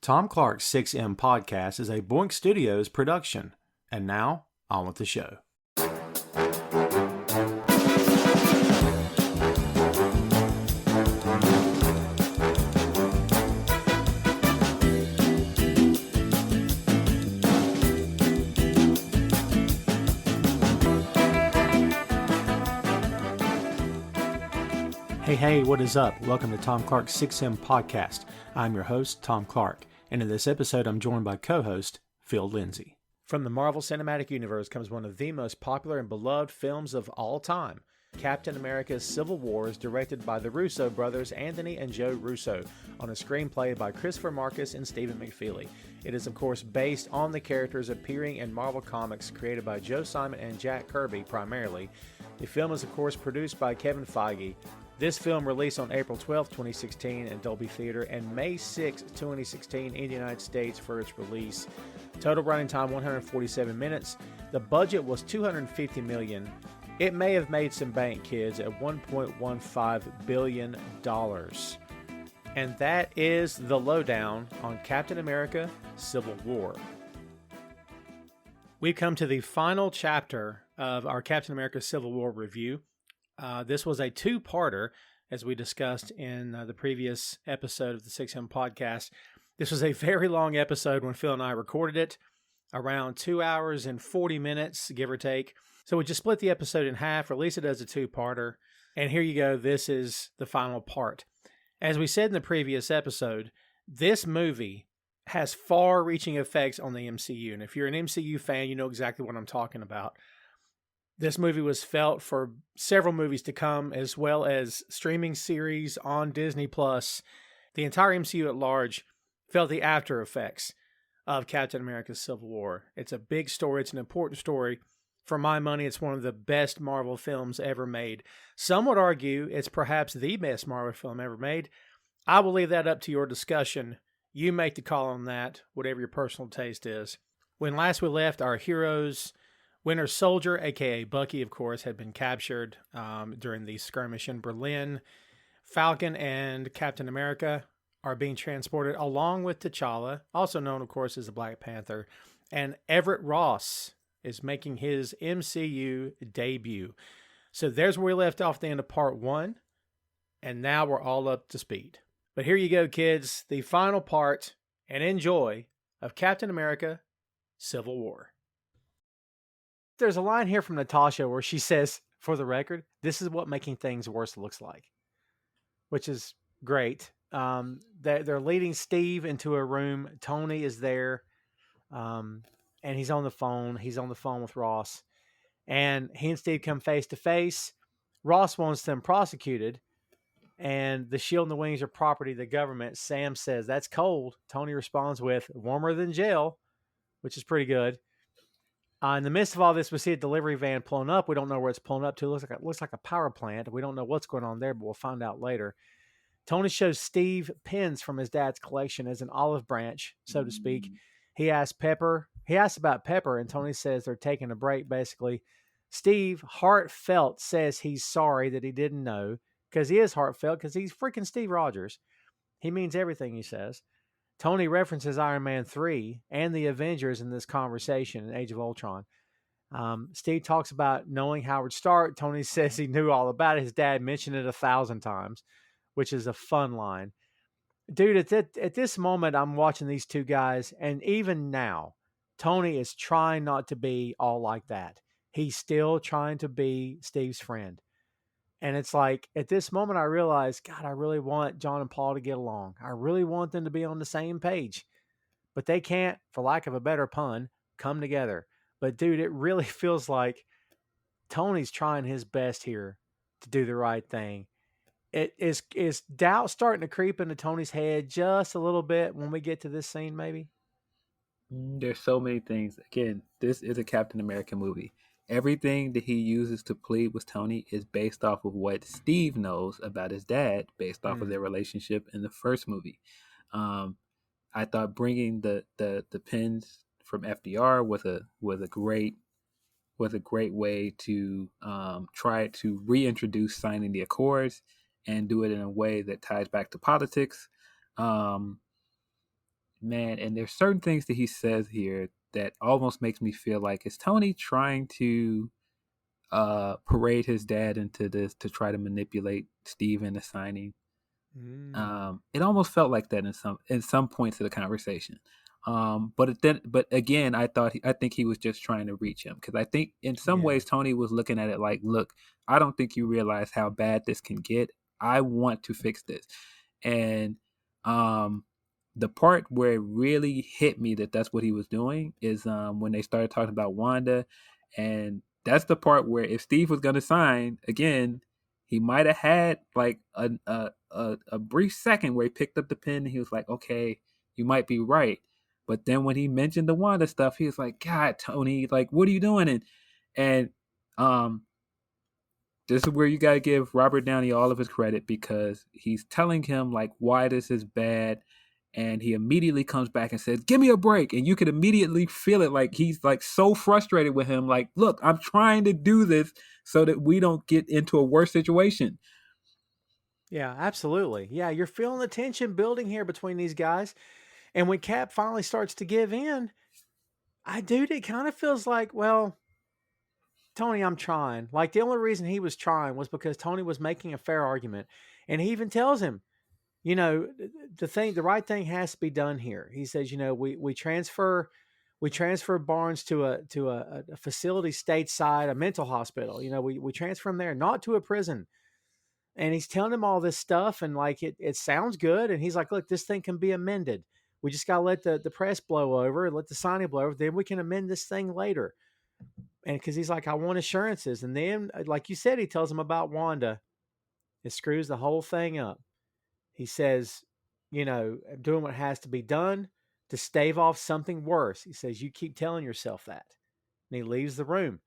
Tom Clark's 6M podcast is a Boink Studios production. And now, on with the show. Hey, what is up? Welcome to Tom Clark's 6M podcast. I'm your host, Tom Clark, and in this episode, I'm joined by co-host Phil Lindsey. From the Marvel Cinematic Universe comes one of the most popular and beloved films of all time. Captain America: Civil War is directed by the Russo brothers, Anthony and Joe Russo, on a screenplay by Christopher Marcus and Stephen McFeely. It is, of course, based on the characters appearing in Marvel Comics created by Joe Simon and Jack Kirby primarily. The film is, of course, produced by Kevin Feige. This film released on April 12, 2016 in Dolby Theater and May 6, 2016 in the United States for its release. Total running time 147 minutes. The budget was $250 million. It may have made some bank, kids, at $1.15 billion. And that is the lowdown on Captain America: Civil War. We've come to the final chapter of our Captain America: Civil War review. This was a two-parter, as we discussed in the previous episode of the 6M podcast. This was a very long episode when Phil and I recorded it, around 2 hours and 40 minutes, give or take. So we just split the episode in half, released it as a two-parter, and here you go. This is the final part. As we said in the previous episode, this movie has far-reaching effects on the MCU, and if you're an MCU fan, you know exactly what I'm talking about. This movie was felt for several movies to come, as well as streaming series on Disney+. The entire MCU at large felt the after effects of Captain America: Civil War. It's a big story. It's an important story. For my money, it's one of the best Marvel films ever made. Some would argue it's perhaps the best Marvel film ever made. I will leave that up to your discussion. You make the call on that, whatever your personal taste is. When last we left, our heroes, Winter Soldier, a.k.a. Bucky, of course, had been captured during the skirmish in Berlin. Falcon and Captain America are being transported along with T'Challa, also known, of course, as the Black Panther. And Everett Ross is making his MCU debut. So there's where we left off at the end of part one. And now we're all up to speed. But here you go, kids. The final part, and enjoy, of Captain America: Civil War. There's a line here from Natasha where she says, for the record, this is what making things worse looks like, which is great. They're leading Steve into a room. Tony is there, and he's on the phone. He's on the phone with Ross, and he and Steve come face to face. Ross wants them prosecuted, and the shield and the wings are property of the government. Sam says, that's cold. Tony responds with, warmer than jail, which is pretty good. In the midst of all this, we see a delivery van pulling up. We don't know where it's pulling up to. It looks like a power plant. We don't know what's going on there, but we'll find out later. Tony shows Steve pins from his dad's collection as an olive branch, so to speak. He asks about Pepper, and Tony says they're taking a break, basically. Steve, heartfelt, says he's sorry that he didn't know, because he is heartfelt, because he's freaking Steve Rogers. He means everything he says. Tony references Iron Man 3 and the Avengers in this conversation in Age of Ultron. Steve talks about knowing Howard Stark. Tony says he knew all about it. His dad mentioned it 1,000 times, which is a fun line. Dude, at this moment, I'm watching these two guys, and even now, Tony is trying not to be all like that. He's still trying to be Steve's friend. And it's like, at this moment, I realize, God, I really want John and Paul to get along. I really want them to be on the same page. But they can't, for lack of a better pun, come together. But, dude, it really feels like Tony's trying his best here to do the right thing. Is doubt starting to creep into Tony's head just a little bit when we get to this scene, maybe? There's so many things. Again, this is a Captain America movie. Everything that he uses to plead with Tony is based off of what Steve knows about his dad, based off of their relationship in the first movie. I thought bringing the pins from FDR was a great way to try to reintroduce signing the Accords and do it in a way that ties back to politics. man, and there's certain things that he says here that almost makes me feel like, is Tony trying to parade his dad into this to try to manipulate Steve into signing? It almost felt like that in some points of the conversation. But again, I think he was just trying to reach him, because I think in some Yeah. ways Tony was looking at it like, look, I don't think you realize how bad this can get. I want to fix this. And the part where it really hit me that that's what he was doing is when they started talking about Wanda, and that's the part where if Steve was going to sign again, he might have had like a brief second where he picked up the pen and he was like, okay, you might be right. But then when he mentioned the Wanda stuff, he was like, God, Tony, like, what are you doing? And um, this is where you gotta give Robert Downey all of his credit, because he's telling him like why this is bad, and he immediately comes back and says, "Give me a break." And you could immediately feel it, like he's like so frustrated with him, like, look, I'm trying to do this so that we don't get into a worse situation. Yeah, absolutely. Yeah, you're feeling the tension building here between these guys. And when Cap finally starts to give in, it kind of feels like, well, Tony, I'm trying. Like the only reason he was trying was because Tony was making a fair argument. And he even tells him, the right thing has to be done here. He says, we transfer Barnes to a facility stateside, a mental hospital. We transfer him there, not to a prison. And he's telling him all this stuff, and like it sounds good. And he's like, look, this thing can be amended. We just gotta let the press blow over, let the signing blow over, then we can amend this thing later. And because he's like, I want assurances. And then, like you said, he tells him about Wanda. It screws the whole thing up. He says, doing what has to be done to stave off something worse. He says, you keep telling yourself that. And he leaves the room.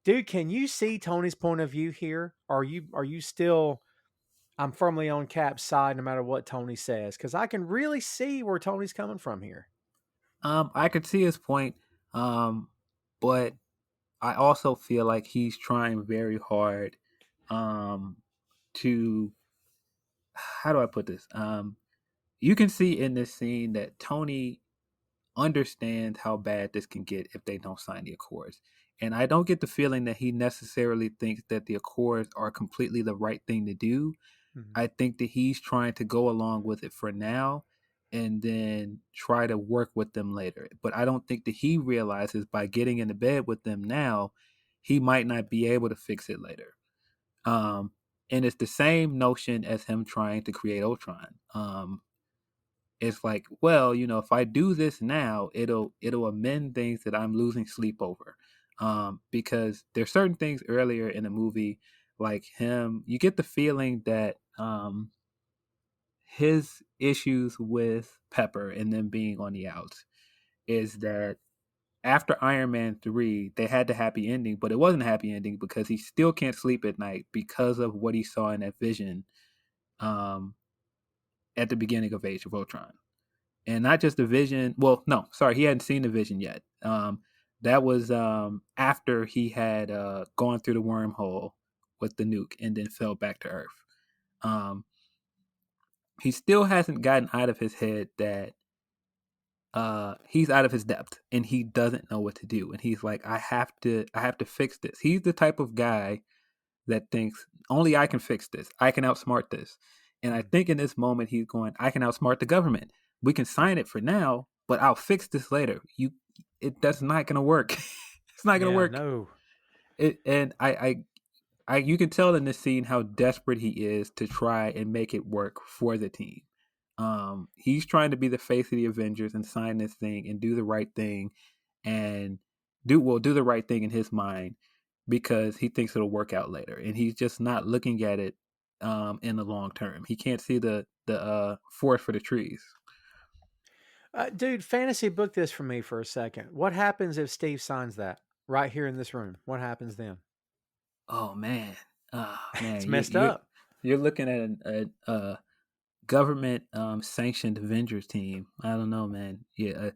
Dude, can you see Tony's point of view here? Are you still, I'm firmly on Cap's side no matter what Tony says? Because I can really see where Tony's coming from here. I could see his point, but I also feel like he's trying very hard um, to, how do I put this? You can see in this scene that Tony understands how bad this can get if they don't sign the Accords. And I don't get the feeling that he necessarily thinks that the Accords are completely the right thing to do. Mm-hmm. I think that he's trying to go along with it for now and then try to work with them later. But I don't think that he realizes by getting into bed with them now, he might not be able to fix it later. Um, and it's the same notion as him trying to create Ultron. It's like, well, if I do this now, it'll amend things that I'm losing sleep over. Because there's certain things earlier in the movie, like him, you get the feeling that his issues with Pepper and them being on the outs is that after Iron Man 3, they had the happy ending, but it wasn't a happy ending because he still can't sleep at night because of what he saw in that vision um, at the beginning of Age of Ultron. And not just the vision. Well, no, sorry, he hadn't seen the vision yet. That was after he had gone through the wormhole with the nuke and then fell back to Earth. Um, he still hasn't gotten out of his head that he's out of his depth and he doesn't know what to do. And he's like, I have to fix this. He's the type of guy that thinks only I can fix this. I can outsmart this. And I think in this moment he's going, I can outsmart the government. We can sign it for now, but I'll fix this later. That's not gonna work. It's not gonna Yeah, work. no. And you can tell in this scene how desperate he is to try and make it work for the team. He's trying to be the face of the Avengers and sign this thing and do the right thing, and do the right thing in his mind because he thinks it'll work out later, and he's just not looking at it in the long term. He can't see the forest for the trees. Dude, fantasy book this for me for a second. What happens if Steve signs that right here in this room? What happens then? Oh man, It's man, messed up. you're looking at a government sanctioned Avengers team. I don't know, man. Yeah,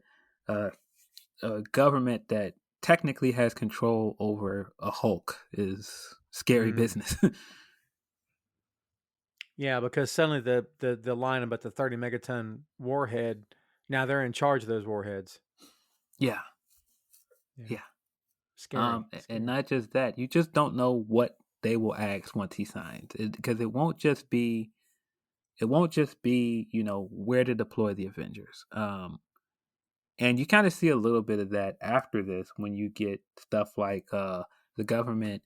a government that technically has control over a Hulk is scary Mm. business. Yeah, because suddenly the line about the 30 megaton warhead Now they're in charge of those warheads. Yeah, Yeah. yeah. Scary. And Scary. not just that, you just don't know what they will ask once he signs, because it won't just be where to deploy the Avengers. And you kind of see a little bit of that after this when you get stuff like the government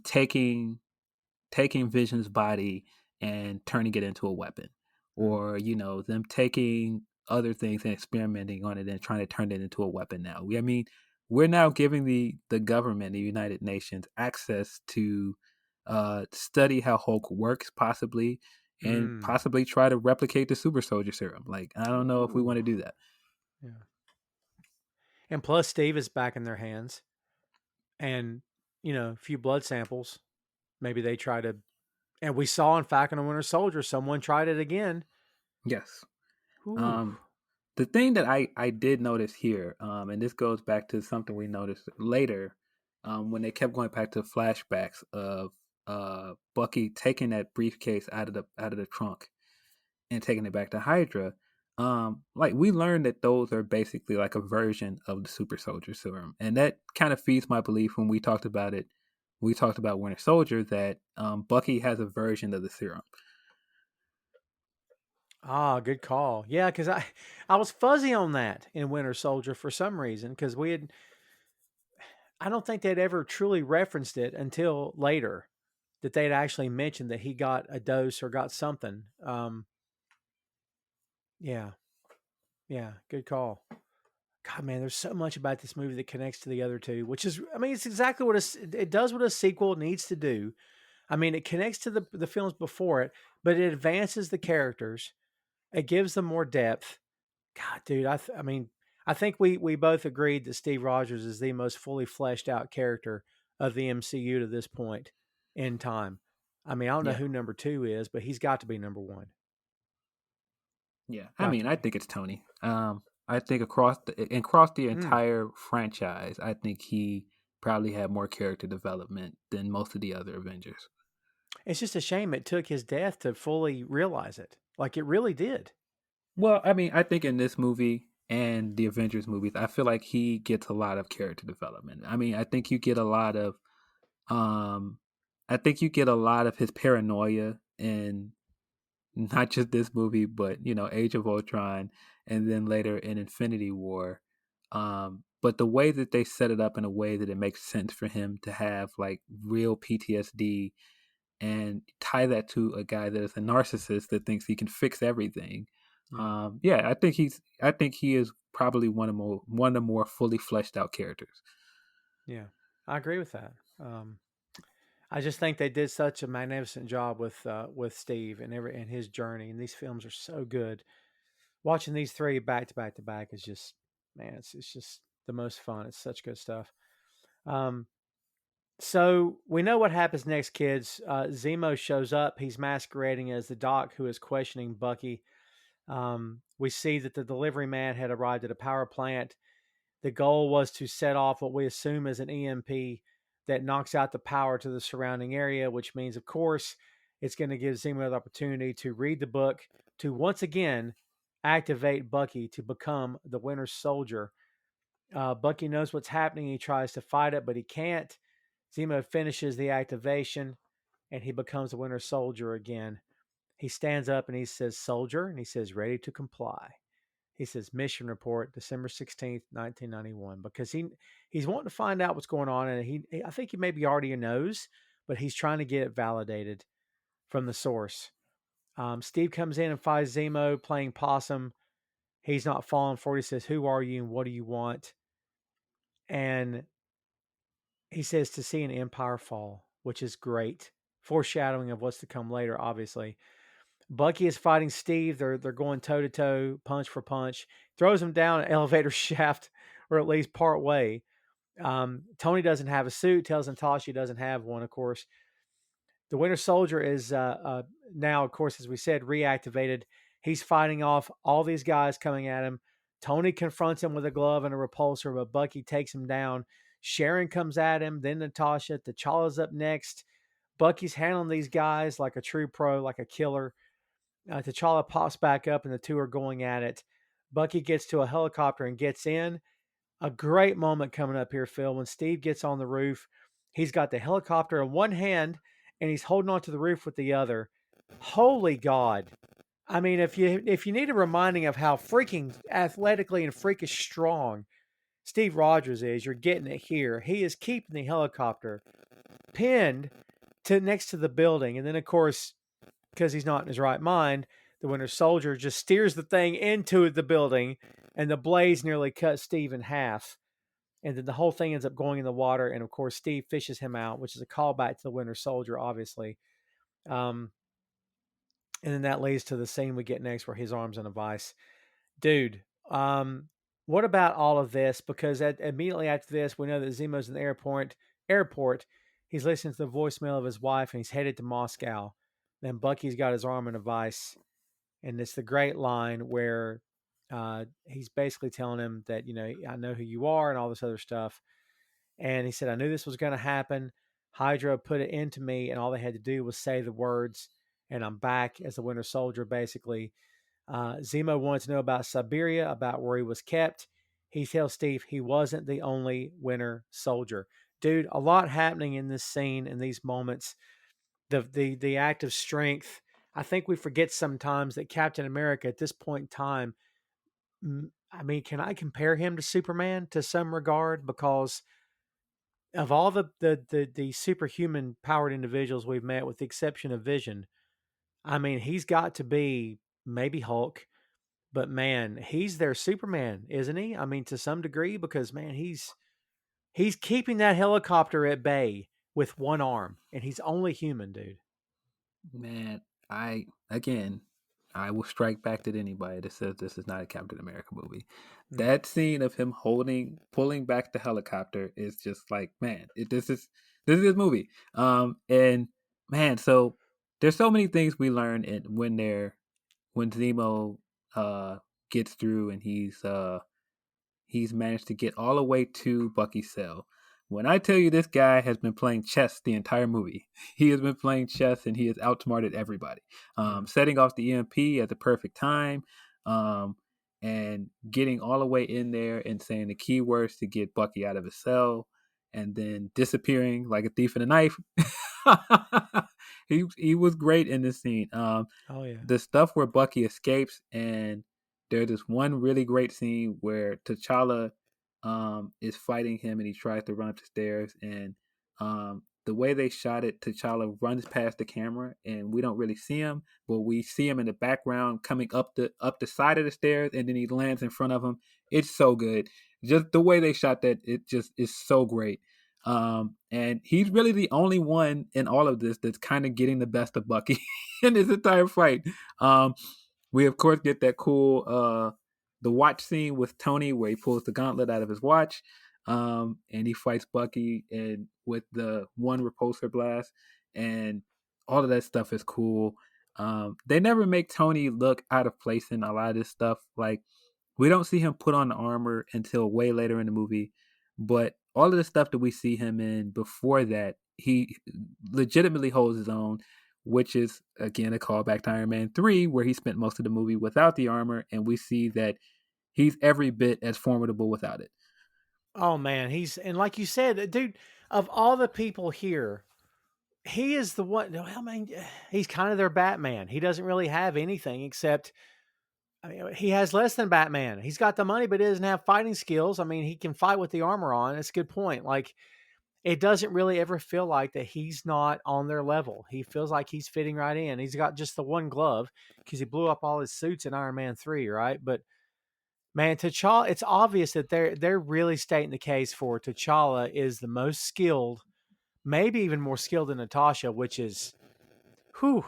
taking Vision's body and turning it into a weapon, Mm. or them taking other things and experimenting on it and trying to turn it into a weapon. Now, I mean, we're now giving the government, the United Nations, access to study how Hulk works, possibly, and Mm. possibly try to replicate the super soldier serum. Like, I don't know if we Ooh. want to do that. Yeah. And plus, Steve is back in their hands, and a few blood samples. Maybe they try to. And we saw in Falcon and Winter Soldier, someone tried it again. Yes. Ooh. Um, the thing that I did notice here, and this goes back to something we noticed later, when they kept going back to flashbacks of Bucky taking that briefcase out of the trunk and taking it back to Hydra. Like, we learned that those are basically like a version of the super soldier serum, and that kind of feeds my belief when we talked about it. We talked about Winter Soldier, that Bucky has a version of the serum. Ah, good call. Yeah, because I was fuzzy on that in Winter Soldier for some reason because I don't think they'd ever truly referenced it until later that they'd actually mentioned that he got a dose or got something. Yeah, yeah, good call. God, man, there's so much about this movie that connects to the other two, which is, I mean, it's exactly what it does what a sequel needs to do. I mean, it connects to the films before it, but it advances the characters. It gives them more depth. God, dude, I mean, I think we both agreed that Steve Rogers is the most fully fleshed out character of the MCU to this point in time. I mean, I don't know Yeah, who number two is, but he's got to be number one. yeah. I Got to mean, I be. think it's Tony. I think across the Mm. entire franchise, I think he probably had more character development than most of the other Avengers. It's just a shame it took his death to fully realize it. Like it really did. Well, I mean, I think in this movie and the Avengers movies, I feel like he gets a lot of character development. I mean, um I think you get a lot of his paranoia in not just this movie, but Age of Ultron, and then later in Infinity War. But the way that they set it up in a way that it makes sense for him to have like real PTSD and tie that to a guy that is a narcissist that thinks he can fix everything. Yeah. Yeah, I think he is probably one of the more fully fleshed out characters. Yeah. I agree with that. I just think they did such a magnificent job with Steve and his journey. And these films are so good. Watching these three back to back to back is just, man, it's just the most fun. It's such good stuff. Um, so we know what happens next, kids. Zemo shows up. He's masquerading as the doc who is questioning Bucky. We see that the delivery man had arrived at a power plant. The goal was to set off what we assume is an EMP that knocks out the power to the surrounding area, which means, of course, it's going to give Zemo the opportunity to read the book, to once again activate Bucky to become the Winter Soldier. Bucky knows what's happening. He tries to fight it, but he can't. Zemo finishes the activation and he becomes the Winter Soldier again. He stands up and he says, "Soldier," and he says, "Ready to comply." He says, "Mission report, December 16th, 1991," because he's wanting to find out what's going on, and I think he maybe already knows, but he's trying to get it validated from the source. Steve comes in and finds Zemo playing possum. He's not falling for it. He says, "Who are you and what do you want?" And he says to see an empire fall, which is great. Foreshadowing of what's to come later, obviously. Bucky is fighting Steve. They're going toe to toe, punch for punch. Throws him down an elevator shaft, or at least part way. Tony doesn't have a suit. Tells Natasha he doesn't have one. Of course, the Winter Soldier is now, of course, as we said, reactivated. He's fighting off all these guys coming at him. Tony confronts him with a glove and a repulsor, but Bucky takes him down. Sharon comes at him, then Natasha. T'Challa's up next. Bucky's handling these guys like a true pro, like a killer. T'Challa pops back up, and the two are going at it. Bucky gets to a helicopter and gets in. A great moment coming up here, Phil, when Steve gets on the roof. He's got the helicopter in one hand and he's holding onto the roof with the other. Holy God. I mean, if you need a reminding of how freaking athletically and freakish strong Steve Rogers is, you're getting it here. He is keeping the helicopter pinned to next to the building. And then, of course, because he's not in his right mind, the Winter Soldier just steers the thing into the building, and the blaze nearly cuts Steve in half. And then the whole thing ends up going in the water. And of course, Steve fishes him out, which is a callback to the Winter Soldier, obviously. Um, and then that leads to the scene we get next where his arm's in a vice. Dude, what about all of this? Because immediately after this, we know that Zemo's in the airport. He's listening to the voicemail of his wife and he's headed to Moscow. Then Bucky's got his arm in a vice. And it's the great line where he's basically telling him that, I know who you are and all this other stuff. And he said, I knew this was going to happen. Hydra put it into me, and all they had to do was say the words, and I'm back as the Winter Soldier, basically. Zemo wanted to know about Siberia, about where he was kept. He tells Steve he wasn't the only Winter Soldier. Dude, a lot happening in this scene, in these moments. The act of strength. I think we forget sometimes that Captain America at this point in time, I mean, can I compare him to Superman to some regard? Because of all the superhuman powered individuals we've met, with the exception of Vision, I mean, he's got to be maybe Hulk, but man, he's their Superman, isn't he? I mean, to some degree, because man, he's keeping that helicopter at bay with one arm, and he's only human, dude. Man, I will strike back at anybody that says this is not a Captain America movie. That scene of him pulling back the helicopter is just like, man, this is this movie. And man, so there's so many things we learn when Zemo gets through and he's managed to get all the way to Bucky's cell. When I tell you this guy has been playing chess the entire movie, he has been playing chess and he has outsmarted everybody. Setting off the EMP at the perfect time, and getting all the way in there and saying the keywords to get Bucky out of his cell, and then disappearing like a thief in a knife. He was great in this scene. Oh yeah. The stuff where Bucky escapes, and there's this one really great scene where T'Challa is fighting him and he tries to run up the stairs, and the way they shot it, T'Challa runs past the camera and we don't really see him, but we see him in the background coming up the side of the stairs, and then he lands in front of him. It's so good. Just the way they shot that, it just is so great. And he's really the only one in all of this that's kind of getting the best of Bucky in this entire fight. We of course get that cool the watch scene with Tony where he pulls the gauntlet out of his watch, and he fights Bucky and with the one repulsor blast, and all of that stuff is cool. They never make Tony look out of place in a lot of this stuff. Like, we don't see him put on the armor until way later in the movie, but all of the stuff that we see him in before that, he legitimately holds his own, which is, again, a callback to Iron Man 3, where he spent most of the movie without the armor, and we see that he's every bit as formidable without it. Oh man, and like you said, dude, of all the people here, he is the one. I mean, he's kind of their Batman. He doesn't really have anything except, I mean, he has less than Batman. He's got the money, but he doesn't have fighting skills. I mean, he can fight with the armor on. That's a good point. Like, it doesn't really ever feel like that he's not on their level. He feels like he's fitting right in. He's got just the one glove because he blew up all his suits in Iron Man 3, right? But man, T'Challa, it's obvious that they're really stating the case for T'Challa is the most skilled, maybe even more skilled than Natasha, which is, whew,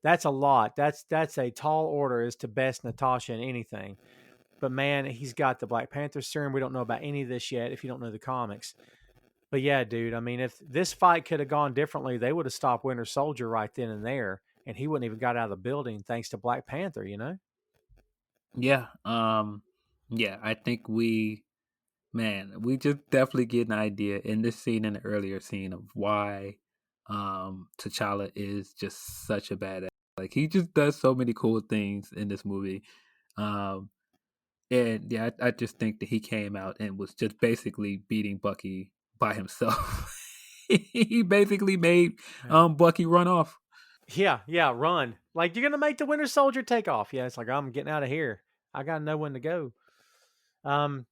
that's a lot. That's a tall order as to best Natasha in anything. But man, he's got the Black Panther serum. We don't know about any of this yet if you don't know the comics. But yeah, dude, I mean, if this fight could have gone differently, they would have stopped Winter Soldier right then and there, and he wouldn't even got out of the building thanks to Black Panther, you know? Yeah. Yeah, I think we just definitely get an idea in this scene and the earlier scene of why T'Challa is just such a badass. Like, he just does so many cool things in this movie. Um And yeah, I just think that he came out and was just basically beating Bucky by himself. He basically made Bucky run off. Yeah, run. Like, you're gonna make the Winter Soldier take off. Yeah, it's like, I'm getting out of here. I gotta know when to go. Um,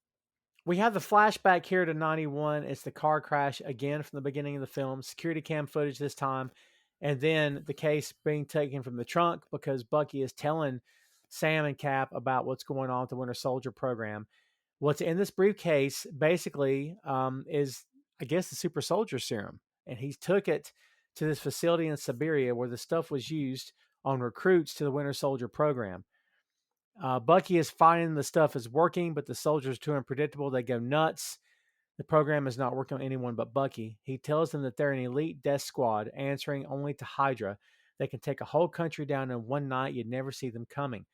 we have the flashback here to 91. It's the car crash again from the beginning of the film. Security cam footage this time. And then the case being taken from the trunk because Bucky is telling Sam and Cap about what's going on with the Winter Soldier program. What's in this briefcase basically is, I guess, the super soldier serum. And he took it to this facility in Siberia where the stuff was used on recruits to the Winter Soldier program. Bucky is finding the stuff is working, but the soldiers are too unpredictable. They go nuts. The program is not working on anyone but Bucky. He tells them that they're an elite death squad, answering only to Hydra. They can take a whole country down in one night. You'd never see them coming.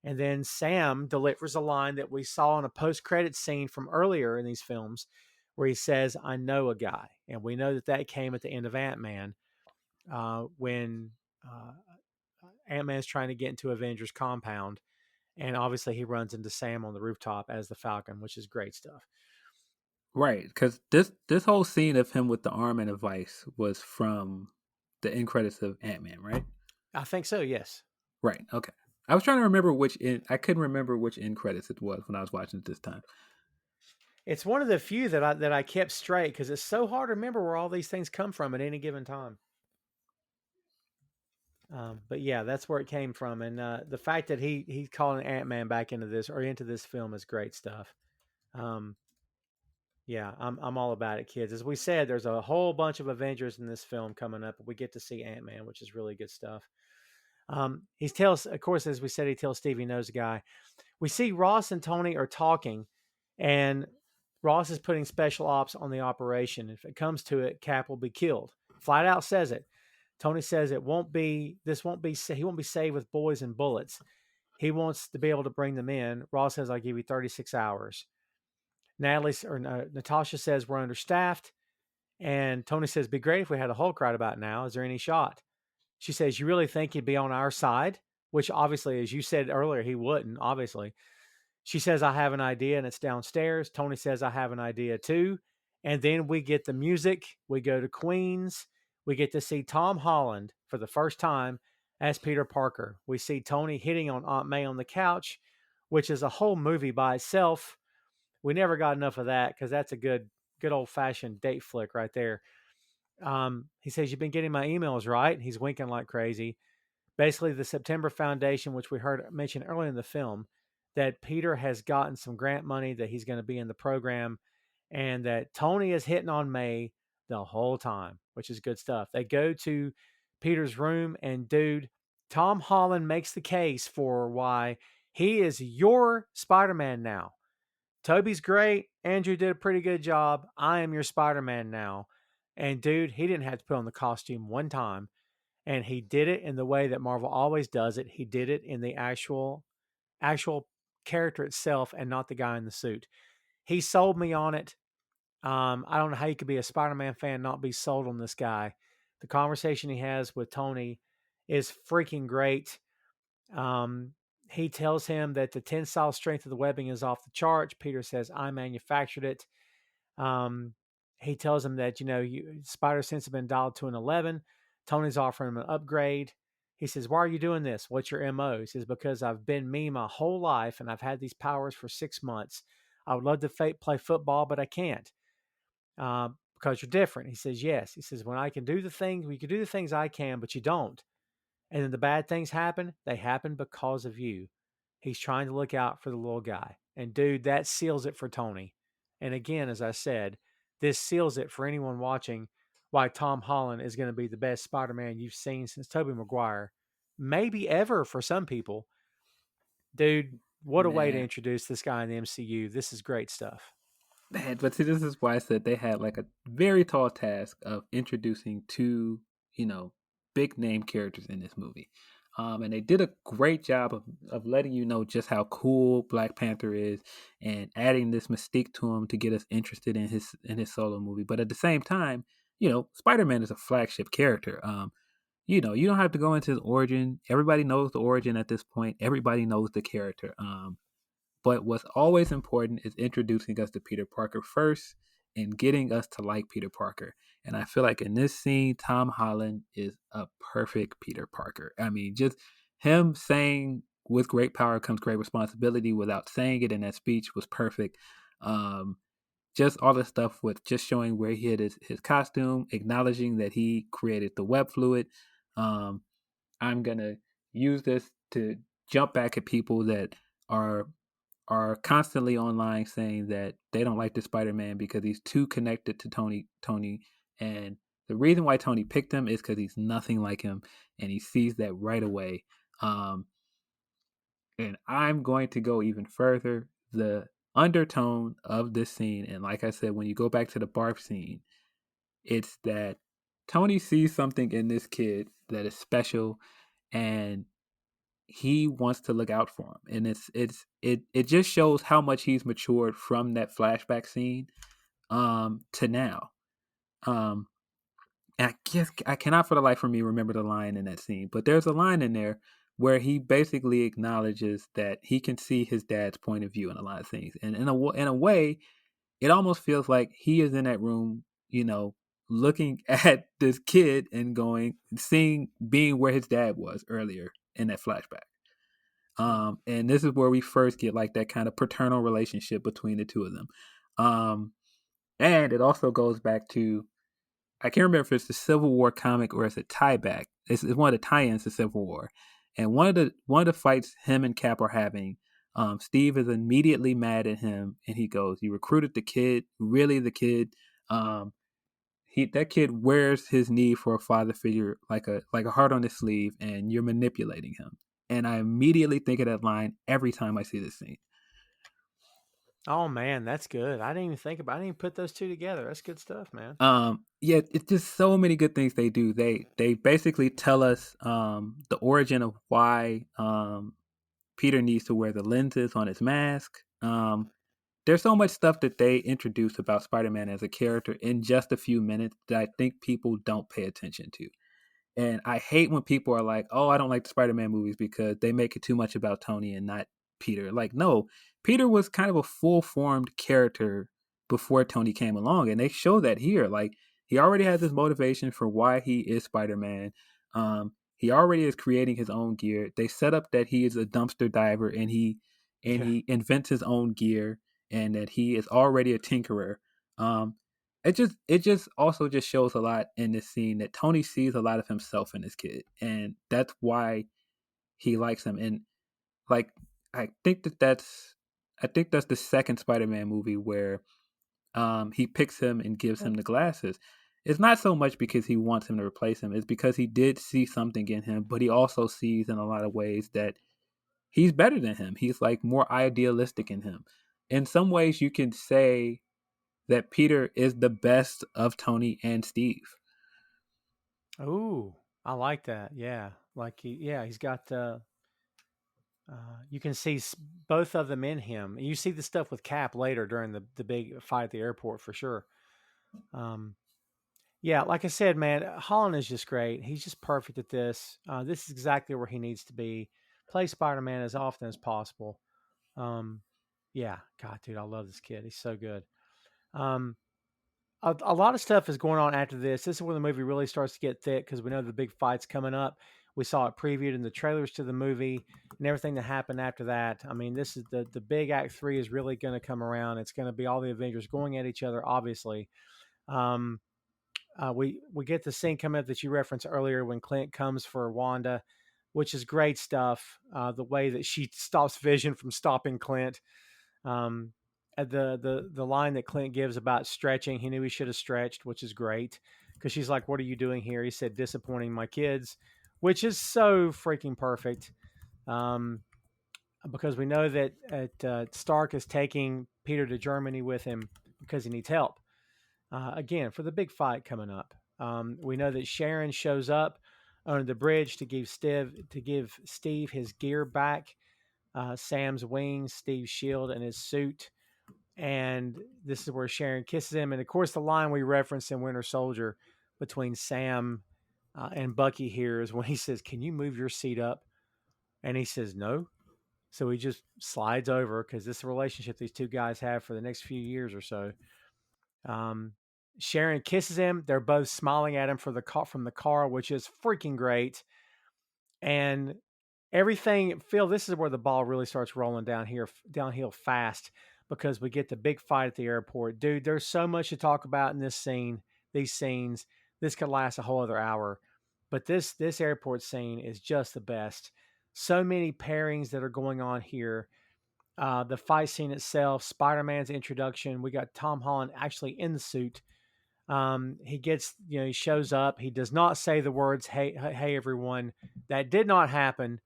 And then Sam delivers a line that we saw in a post-credit scene from earlier in these films where he says, I know a guy. And we know that that came at the end of Ant-Man when Ant-Man's trying to get into Avengers compound. And obviously he runs into Sam on the rooftop as the Falcon, which is great stuff. Right, because this whole scene of him with the arm and a vice was from the end credits of Ant-Man, right? I think so, yes. Right. Okay. I was trying to remember I couldn't remember which end credits it was when I was watching it this time. It's one of the few that I kept straight because it's so hard to remember where all these things come from at any given time. But yeah, that's where it came from, and the fact that he's calling Ant-Man back into this film is great stuff. Yeah, I'm all about it, kids. As we said, there's a whole bunch of Avengers in this film coming up. We get to see Ant-Man, which is really good stuff. He tells, of course, as we said, he tells Steve he knows the guy. We see Ross and Tony are talking, and Ross is putting special ops on the operation. If it comes to it, Cap will be killed. Flat out says it. Tony says he won't be saved with boys and bullets. He wants to be able to bring them in. Ross says, I'll give you 36 hours. Natasha says we're understaffed. And Tony says, be great if we had a Hulk right about now. Is there any shot? She says, you really think he'd be on our side? Which obviously, as you said earlier, he wouldn't, obviously. She says, I have an idea, and it's downstairs. Tony says, I have an idea too. And then we get the music. We go to Queens. We get to see Tom Holland for the first time as Peter Parker. We see Tony hitting on Aunt May on the couch, which is a whole movie by itself. We never got enough of that because that's a good old-fashioned date flick right there. He says, you've been getting my emails, right? He's winking like crazy. Basically, the September Foundation, which we heard mentioned earlier in the film, that Peter has gotten some grant money, that he's going to be in the program, and that Tony is hitting on May the whole time, which is good stuff. They go to Peter's room, and dude, Tom Holland makes the case for why he is your Spider-Man now. Toby's great. Andrew did a pretty good job. I am your Spider-Man now. And dude, he didn't have to put on the costume one time. And he did it in the way that Marvel always does it. He did it in the actual character itself and not the guy in the suit. He sold me on it. I don't know how you could be a Spider-Man fan and not be sold on this guy. The conversation he has with Tony is freaking great. He tells him that the tensile strength of the webbing is off the charts. Peter says, I manufactured it. He tells him that, spider sense has been dialed to an 11. Tony's offering him an upgrade. He says, why are you doing this? What's your MO? He says, because I've been me my whole life and I've had these powers for 6 months. I would love to play football, but I can't because you're different. He says, yes. He says, when I can do the things, we can do the things I can, but you don't. And then the bad things happen. They happen because of you. He's trying to look out for the little guy. And dude, that seals it for Tony. And again, as I said, this seals it for anyone watching why Tom Holland is going to be the best Spider-Man you've seen since Tobey Maguire. Maybe ever for some people. Dude, what a way to introduce this guy in the MCU. This is great stuff. Man, but see, this is why I said they had like a very tall task of introducing two, big name characters in this movie. And they did a great job of letting you know just how cool Black Panther is and adding this mystique to him to get us interested in his solo movie. But at the same time, Spider-Man is a flagship character. You don't have to go into his origin. Everybody knows the origin at this point. Everybody knows the character. But what's always important is introducing us to Peter Parker first and getting us to like Peter Parker. And I feel like in this scene, Tom Holland is a perfect Peter Parker. I mean, just him saying with great power comes great responsibility without saying it in that speech was perfect. Um, just all the stuff with just showing where he hid his costume, acknowledging that he created the web fluid. Um, I'm gonna use this to jump back at people that are are constantly online saying that they don't like the Spider-Man because he's too connected to Tony, and the reason why Tony picked him is because he's nothing like him, and he sees that right away. Um, and I'm going to go even further. The undertone of this scene, and like I said, when you go back to the barf scene, it's that Tony sees something in this kid that is special, and he wants to look out for him, and it just shows how much he's matured from that flashback scene to now. um and I cannot for the life of me remember the line in that scene, but there's a line in there where he basically acknowledges that he can see his dad's point of view in a lot of things, and in a way it almost feels like he is in that room, looking at this kid and seeing, being where his dad was earlier in that flashback. And this is where we first get like that kind of paternal relationship between the two of them. And it also goes back to, I can't remember if it's the Civil War comic or it's a tie back. It's one of the tie-ins to Civil War. And one of the fights him and Cap are having, Steve is immediately mad at him, and he goes, "You recruited the kid, really the kid. Um, that kid wears his need for a father figure like a heart on his sleeve, and you're manipulating him." And I immediately think of that line every time I see this scene. Oh man, that's good. I didn't even think about. I didn't even put those two together. That's good stuff, man. Yeah, it's just so many good things they do. They basically tell us the origin of why Peter needs to wear the lenses on his mask. There's so much stuff that they introduce about Spider-Man as a character in just a few minutes that I think people don't pay attention to. And I hate when people are like, "Oh, I don't like the Spider-Man movies because they make it too much about Tony and not Peter." Like, no, Peter was kind of a full-formed character before Tony came along, and they show that here. Like, he already has his motivation for why he is Spider-Man. He already is creating his own gear. They set up that he is a dumpster diver, and Yeah. he invents his own gear, and that he is already a tinkerer. Um, it just also just shows a lot in this scene that Tony sees a lot of himself in this kid, and that's why he likes him. And like, I think that's the second Spider-Man movie where he picks him and gives him the glasses. It's not so much because he wants him to replace him, it's because he did see something in him, but he also sees in a lot of ways that he's better than him. He's like more idealistic in him. In some ways you can say that Peter is the best of Tony and Steve. Ooh, I like that. Yeah, like he's got. You can see both of them in him. You see the stuff with Cap later during the big fight at the airport for sure. Um, yeah, like I said, man, Holland is just great. He's just perfect at this. This is exactly where he needs to be. Play Spider Man as often as possible. Um, yeah, God, dude, I love this kid. He's so good. Um, a lot of stuff is going on after this. This is when the movie really starts to get thick because we know the big fight's coming up. We saw it previewed in the trailers to the movie and everything that happened after that. I mean, this is the big Act 3 is really going to come around. It's going to be all the Avengers going at each other, obviously. Um, we get the scene coming up that you referenced earlier when Clint comes for Wanda, which is great stuff. The way that she stops Vision from stopping Clint. Um, the line that Clint gives about stretching, he knew he should have stretched, which is great because she's like, "What are you doing here?" He said, "Disappointing my kids," which is so freaking perfect. Um, because we know that Stark is taking Peter to Germany with him because he needs help. Again, for the big fight coming up, we know that Sharon shows up under the bridge to give Steve his gear back, Sam's wings, Steve's shield, and his suit. And this is where Sharon kisses him. And of course, the line we referenced in Winter Soldier between Sam and Bucky here is when he says, "Can you move your seat up?" And he says, "No." So he just slides over because this relationship these two guys have for the next few years or so. Um, Sharon kisses him. They're both smiling at him from the car, which is freaking great. And everything, Phil, this is where the ball really starts rolling downhill fast because we get the big fight at the airport. Dude, there's so much to talk about in these scenes. This could last a whole other hour. But this airport scene is just the best. So many pairings that are going on here. The fight scene itself, Spider-Man's introduction. We got Tom Holland actually in the suit. He shows up. He does not say the words, hey, everyone. That did not happen.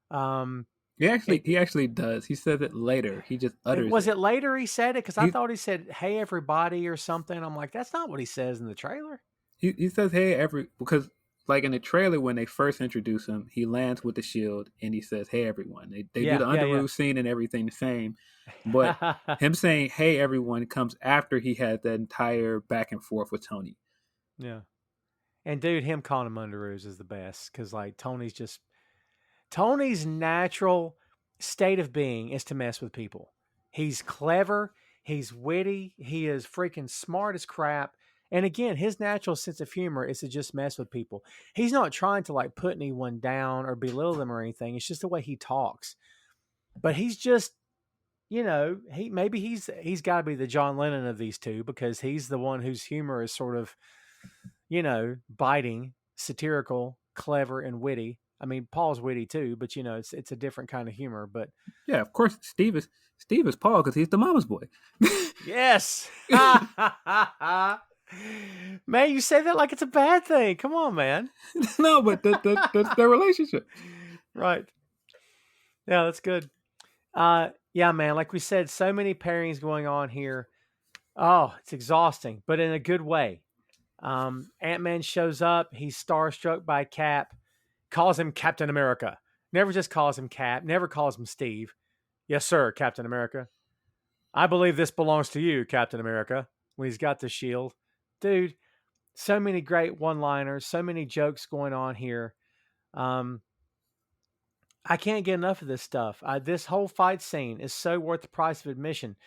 He actually does. He says it later. He just utters Was it. it later he said it? Because I thought he said, hey, everybody or something. I'm like, that's not what he says in the trailer. He says, hey, because like in the trailer when they first introduce him, he lands with the shield and he says, hey, everyone. They do the underoos scene and everything the same. But him saying, hey, everyone comes after he had that entire back and forth with Tony. Yeah. And dude, him calling him underoos is the best because like Tony's natural state of being is to mess with people. He's clever. He's witty. He is freaking smart as crap. And again, his natural sense of humor is to just mess with people. He's not trying to like put anyone down or belittle them or anything. It's just the way he talks. But he's just, he's got to be the John Lennon of these two because he's the one whose humor is sort of, biting, satirical, clever, and witty. I mean, Paul's witty too, but it's a different kind of humor. But yeah, of course, Steve is Paul because he's the mama's boy. Yes. Man, you say that like it's a bad thing. Come on, man. No, but that's their relationship. Right. Yeah, that's good. Yeah, man, like we said, so many pairings going on here. Oh, it's exhausting, but in a good way. Ant-Man shows up. He's starstruck by Cap. Calls him Captain America. Never just calls him Cap. Never calls him Steve. Yes, sir, Captain America. I believe this belongs to you, Captain America. When he's got the shield. Dude, so many great one-liners, so many jokes going on here. I can't get enough of this stuff. This whole fight scene is so worth the price of admission.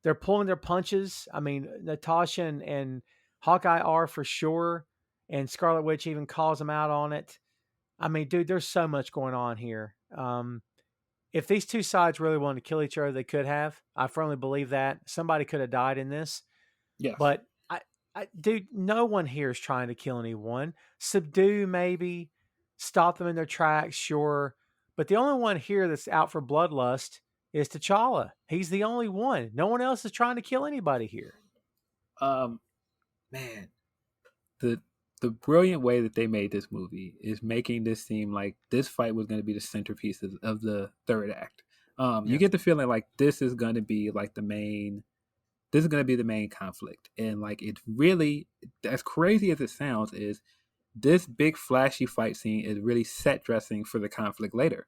They're pulling their punches. I mean, Natasha and Hawkeye are for sure, and Scarlet Witch even calls them out on it. I mean, dude, there's so much going on here. If these two sides really wanted to kill each other, they could have. I firmly believe that. Somebody could have died in this. Yes. But dude, no one here is trying to kill anyone. Subdue, maybe. Stop them in their tracks, sure. But the only one here that's out for bloodlust is T'Challa. He's the only one. No one else is trying to kill anybody here. Man, the brilliant way that they made this movie is making this seem like this fight was going to be the centerpiece of the third act. You get the feeling like this is going to be like the main conflict. And like, it really, as crazy as it sounds, is this big flashy fight scene is really set dressing for the conflict later.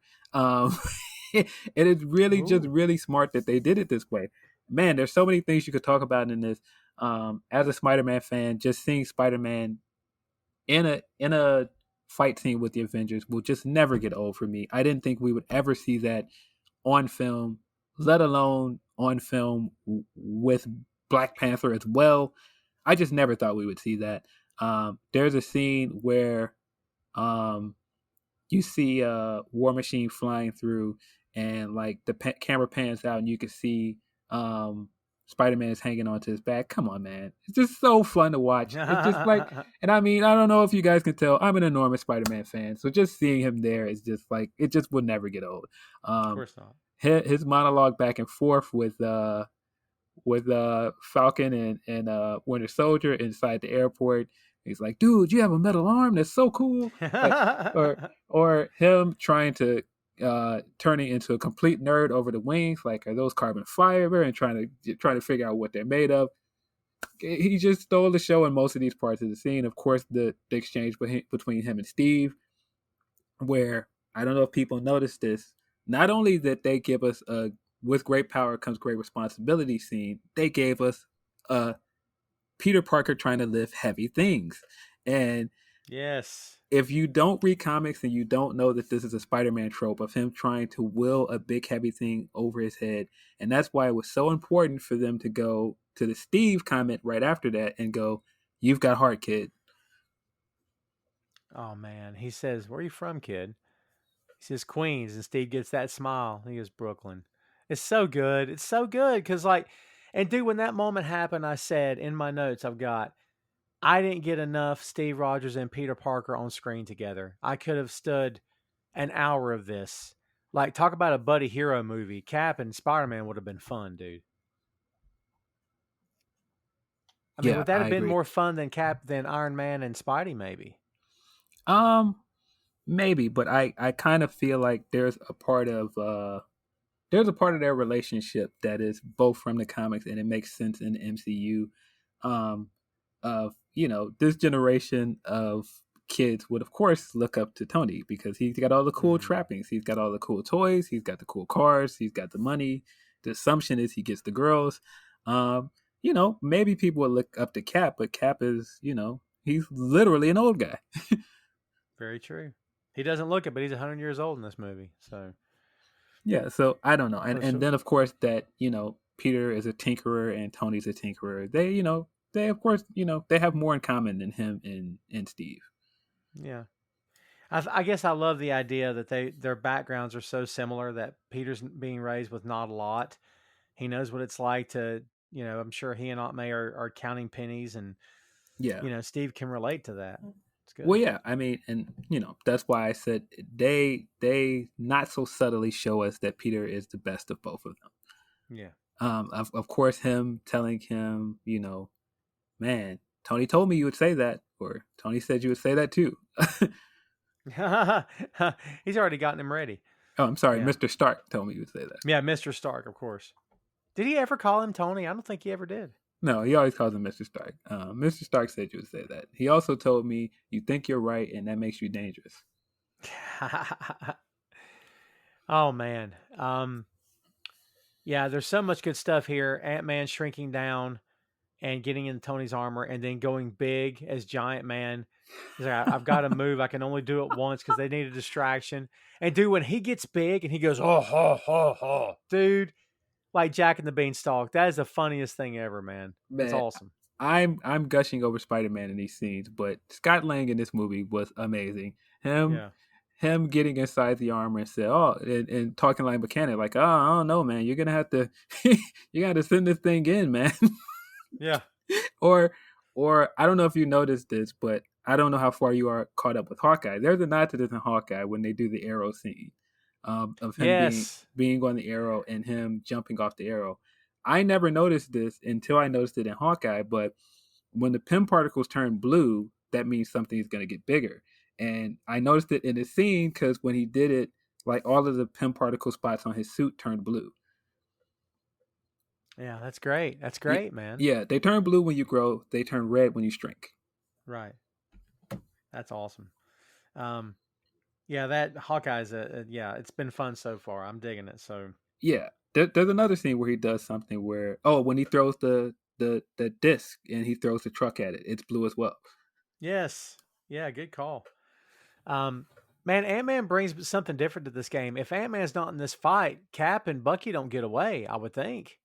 It is really just really smart that they did it this way. Man, there's so many things you could talk about in this. As a Spider-Man fan, just seeing Spider-Man in a fight scene with the Avengers will just never get old for me. I didn't think we would ever see that on film, let alone on film with Black Panther as well. I just never thought we would see that. There's a scene where you see War Machine flying through, and like the camera pans out, and you can see Spider-Man is hanging onto his back. Come on, man. It's just so fun to watch. It's just like, and I mean, I don't know if you guys can tell, I'm an enormous Spider-Man fan. So just seeing him there is just like, it just would never get old. Of course not. His monologue back and forth with Falcon and Winter Soldier inside the airport. He's like, dude, you have a metal arm? That's so cool. Like, or him trying to turning into a complete nerd over the wings, like, are those carbon fiber, and trying to figure out what they're made of. He just stole the show in most of these parts of the scene. Of course, the exchange between him and Steve, where, I don't know if people noticed this, not only that they give us a with great power comes great responsibility scene, they gave us a Peter Parker trying to lift heavy things. And Yes. If you don't read comics and you don't know that this is a Spider-Man trope of him trying to will a big heavy thing over his head, and that's why it was so important for them to go to the Steve comment right after that and go, "You've got heart, kid." Oh man, he says, "Where are you from, kid?" He says Queens, and Steve gets that smile. He goes Brooklyn. It's so good. It's so good because and dude, when that moment happened, I said in my notes, I've got I didn't get enough Steve Rogers and Peter Parker on screen together. I could have stood an hour of this. Like, talk about a buddy hero movie. Cap and Spider Man would have been fun, dude. I mean, Yeah, would that I have been agree. more fun than Iron Man and Spidey? Maybe. Um, Maybe, but I kind of feel like there's a part of their relationship that is both from the comics and it makes sense in the MCU. Um, of this generation of kids would of course look up to Tony because he's got all the cool Mm, trappings, he's got all the cool toys, he's got the cool cars, he's got the money. The assumption is he gets the girls. Um, Maybe people would look up to Cap, but Cap is he's literally an old guy. very true. He doesn't look it, but he's 100 years old in this movie. So Yeah, so I don't know. And for and then sure. of course that, Peter is a tinkerer and Tony's a tinkerer. They of course, they have more in common than him and Steve. Yeah. I guess I love the idea that their backgrounds are so similar that Peter's being raised with not a lot. He knows what it's like to, I'm sure he and Aunt May are counting pennies, and Yeah. Steve can relate to that. It's Well, good. yeah, I mean, and that's why I said they not so subtly show us that Peter is the best of both of them. Yeah. Of course, him telling him, man, Tony told me you would say that, or Tony said you would say that too. He's already gotten him ready. Oh, I'm sorry, Yeah. Mr. Stark told me you would say that. Yeah, Mr. Stark, of course. Did he ever call him Tony? I don't think he ever did. No, he always calls him Mr. Stark. Mr. Stark said you would say that. He also told me you think you're right, and that makes you dangerous. Oh man. Yeah, there's so much good stuff here. Ant-Man shrinking down and getting in Tony's armor and then going big as Giant Man. He's like, I've got to move. I can only do it once because they need a distraction. And dude, when he gets big and he goes, oh, ha, ha, ha, dude, like Jack and the Beanstalk, that is the funniest thing ever, man. It's Man, awesome. I'm gushing over Spider-Man in these scenes, but Scott Lang in this movie was amazing. Him Yeah. him getting inside the armor and say, "Oh," and talking like a mechanic, like, "Oh, I don't know, man. You're gonna have to, you got to send this thing in, man." Yeah. or or I don't know if you noticed this, but I don't know how far you are caught up with Hawkeye. There's a nod to this in Hawkeye when they do the arrow scene, of him being Yes. being on the arrow and him jumping off the arrow. I never noticed this until I noticed it in Hawkeye, but when the pim particles turn blue, that means something is going to get bigger. And I noticed it in the scene because when he did it, like all of the pim particle spots on his suit turned blue. Yeah, that's great. That's Yeah, great, man. yeah, they turn blue when you grow. They turn red when you shrink. Right. That's awesome. Um, yeah, that Hawkeye's yeah, it's been fun so far. I'm digging it. So Yeah, there's another scene where he does something where when he throws the disc and he throws the truck at it, it's blue as well. yes. Yeah, good call. Um, man, Ant Man brings something different to this game. If Ant Man's not in this fight, Cap and Bucky don't get away, I would think.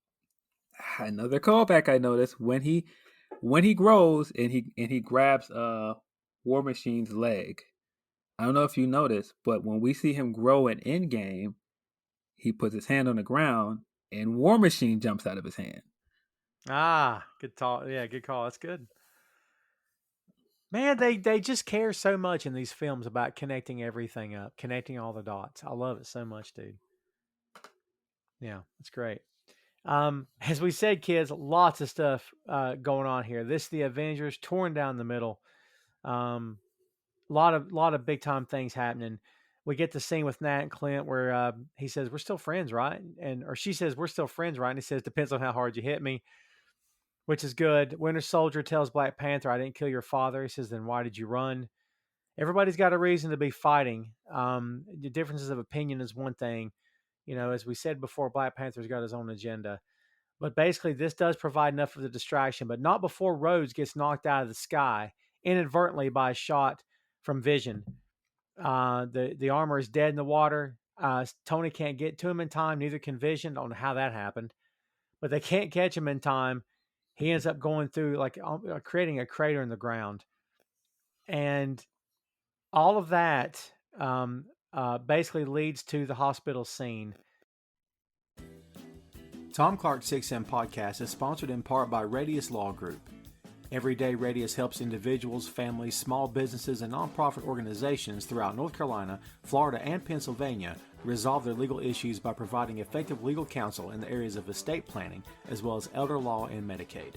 Another callback I noticed when he grows and he grabs War Machine's leg. I don't know if you noticed, but when we see him grow in Endgame, he puts his hand on the ground and War Machine jumps out of his hand. Ah, good talk. Yeah, good call. That's good. Man, they just care so much in these films about connecting everything up, connecting all the dots. I love it so much, dude. Yeah, it's great. As we said, kids, lots of stuff going on here. This the Avengers torn down the middle. Um, lot of big time things happening. We get the scene with Nat and Clint where he says we're still friends, right? And or she says we're still friends, right? And he says depends on how hard you hit me, which is good. Winter Soldier tells Black Panther, "I didn't kill your father." He says, "Then why did you run?" Everybody's got a reason to be fighting. The differences of opinion is one thing. As we said before, Black Panther's got his own agenda. But basically, this does provide enough of the distraction, but not before Rhodes gets knocked out of the sky inadvertently by a shot from Vision. The armor is dead in the water. Tony can't get to him in time. Neither can Vision. Don't know how that happened, but they can't catch him in time. He ends up going through creating a crater in the ground, and all of that basically leads to the hospital scene. Tom Clark's 6M podcast is sponsored in part by Radius Law Group. Every day, Radius helps individuals, families, small businesses, and nonprofit organizations throughout North Carolina, Florida, and Pennsylvania resolve their legal issues by providing effective legal counsel in the areas of estate planning, as well as elder law and Medicaid.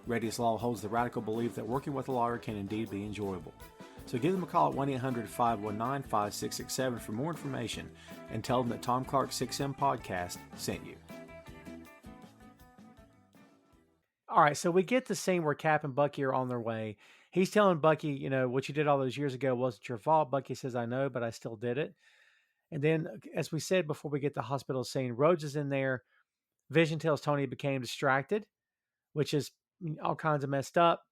Radius Law holds the radical belief that working with a lawyer can indeed be enjoyable. So give them a call at 1-800-519-5667 for more information and tell them that Tom Clark's 6M podcast sent you. All right, so we get the scene where Cap and Bucky are on their way. He's telling Bucky, what you did all those years ago wasn't your fault. Bucky says, I know, but I still did it. And then, as we said before we get the hospital scene, Rhodes is in there. Vision tells Tony he became distracted, which is all kinds of messed up.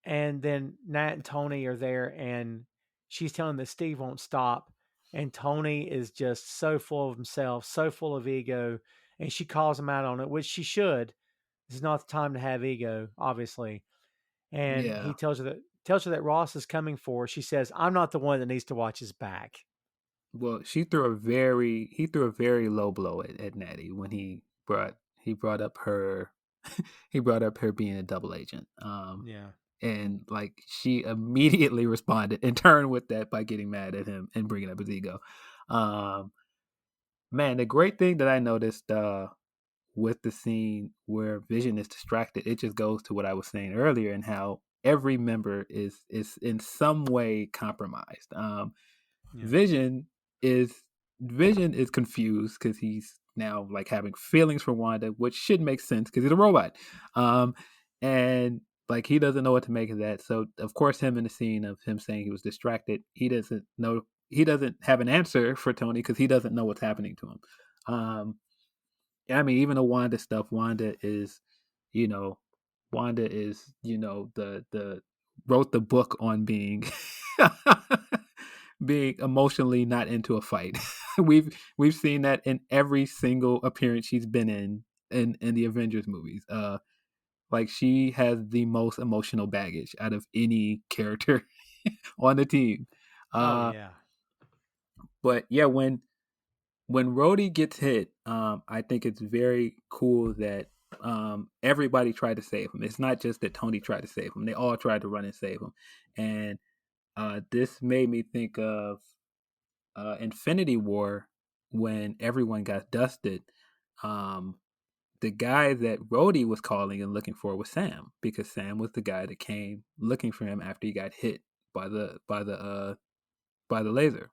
And then Nat and Tony are there, and she's telling that Steve won't stop. And Tony is just so full of himself, so full of ego. And she calls him out on it, which she should. This is not the time to have ego, obviously. And he tells her that Ross is coming for her. She says, I'm not the one that needs to watch his back. Well, he threw a very low blow at Natty when he brought up her being a double agent. And she immediately responded in turn with that by getting mad at him and bringing up his ego. Man, the great thing that I noticed with the scene where Vision is distracted, it just goes to what I was saying earlier and how every member is in some way compromised. Vision is confused because he's now having feelings for Wanda, which should make sense because he's a robot. And he doesn't know what to make of that. So of course, him in the scene of him saying he was distracted, he doesn't have an answer for Tony because he doesn't know what's happening to him. I mean, even the Wanda stuff, Wanda is the wrote the book on being being emotionally not into a fight. We've seen that in every single appearance she's been in the Avengers movies. She has the most emotional baggage out of any character on the team. But yeah, when Rhodey gets hit, I think it's very cool that everybody tried to save him. It's not just that Tony tried to save him. They all tried to run and save him. And this made me think of Infinity War when everyone got dusted. The guy that Rhodey was calling and looking for was Sam, because Sam was the guy that came looking for him after he got hit by the laser.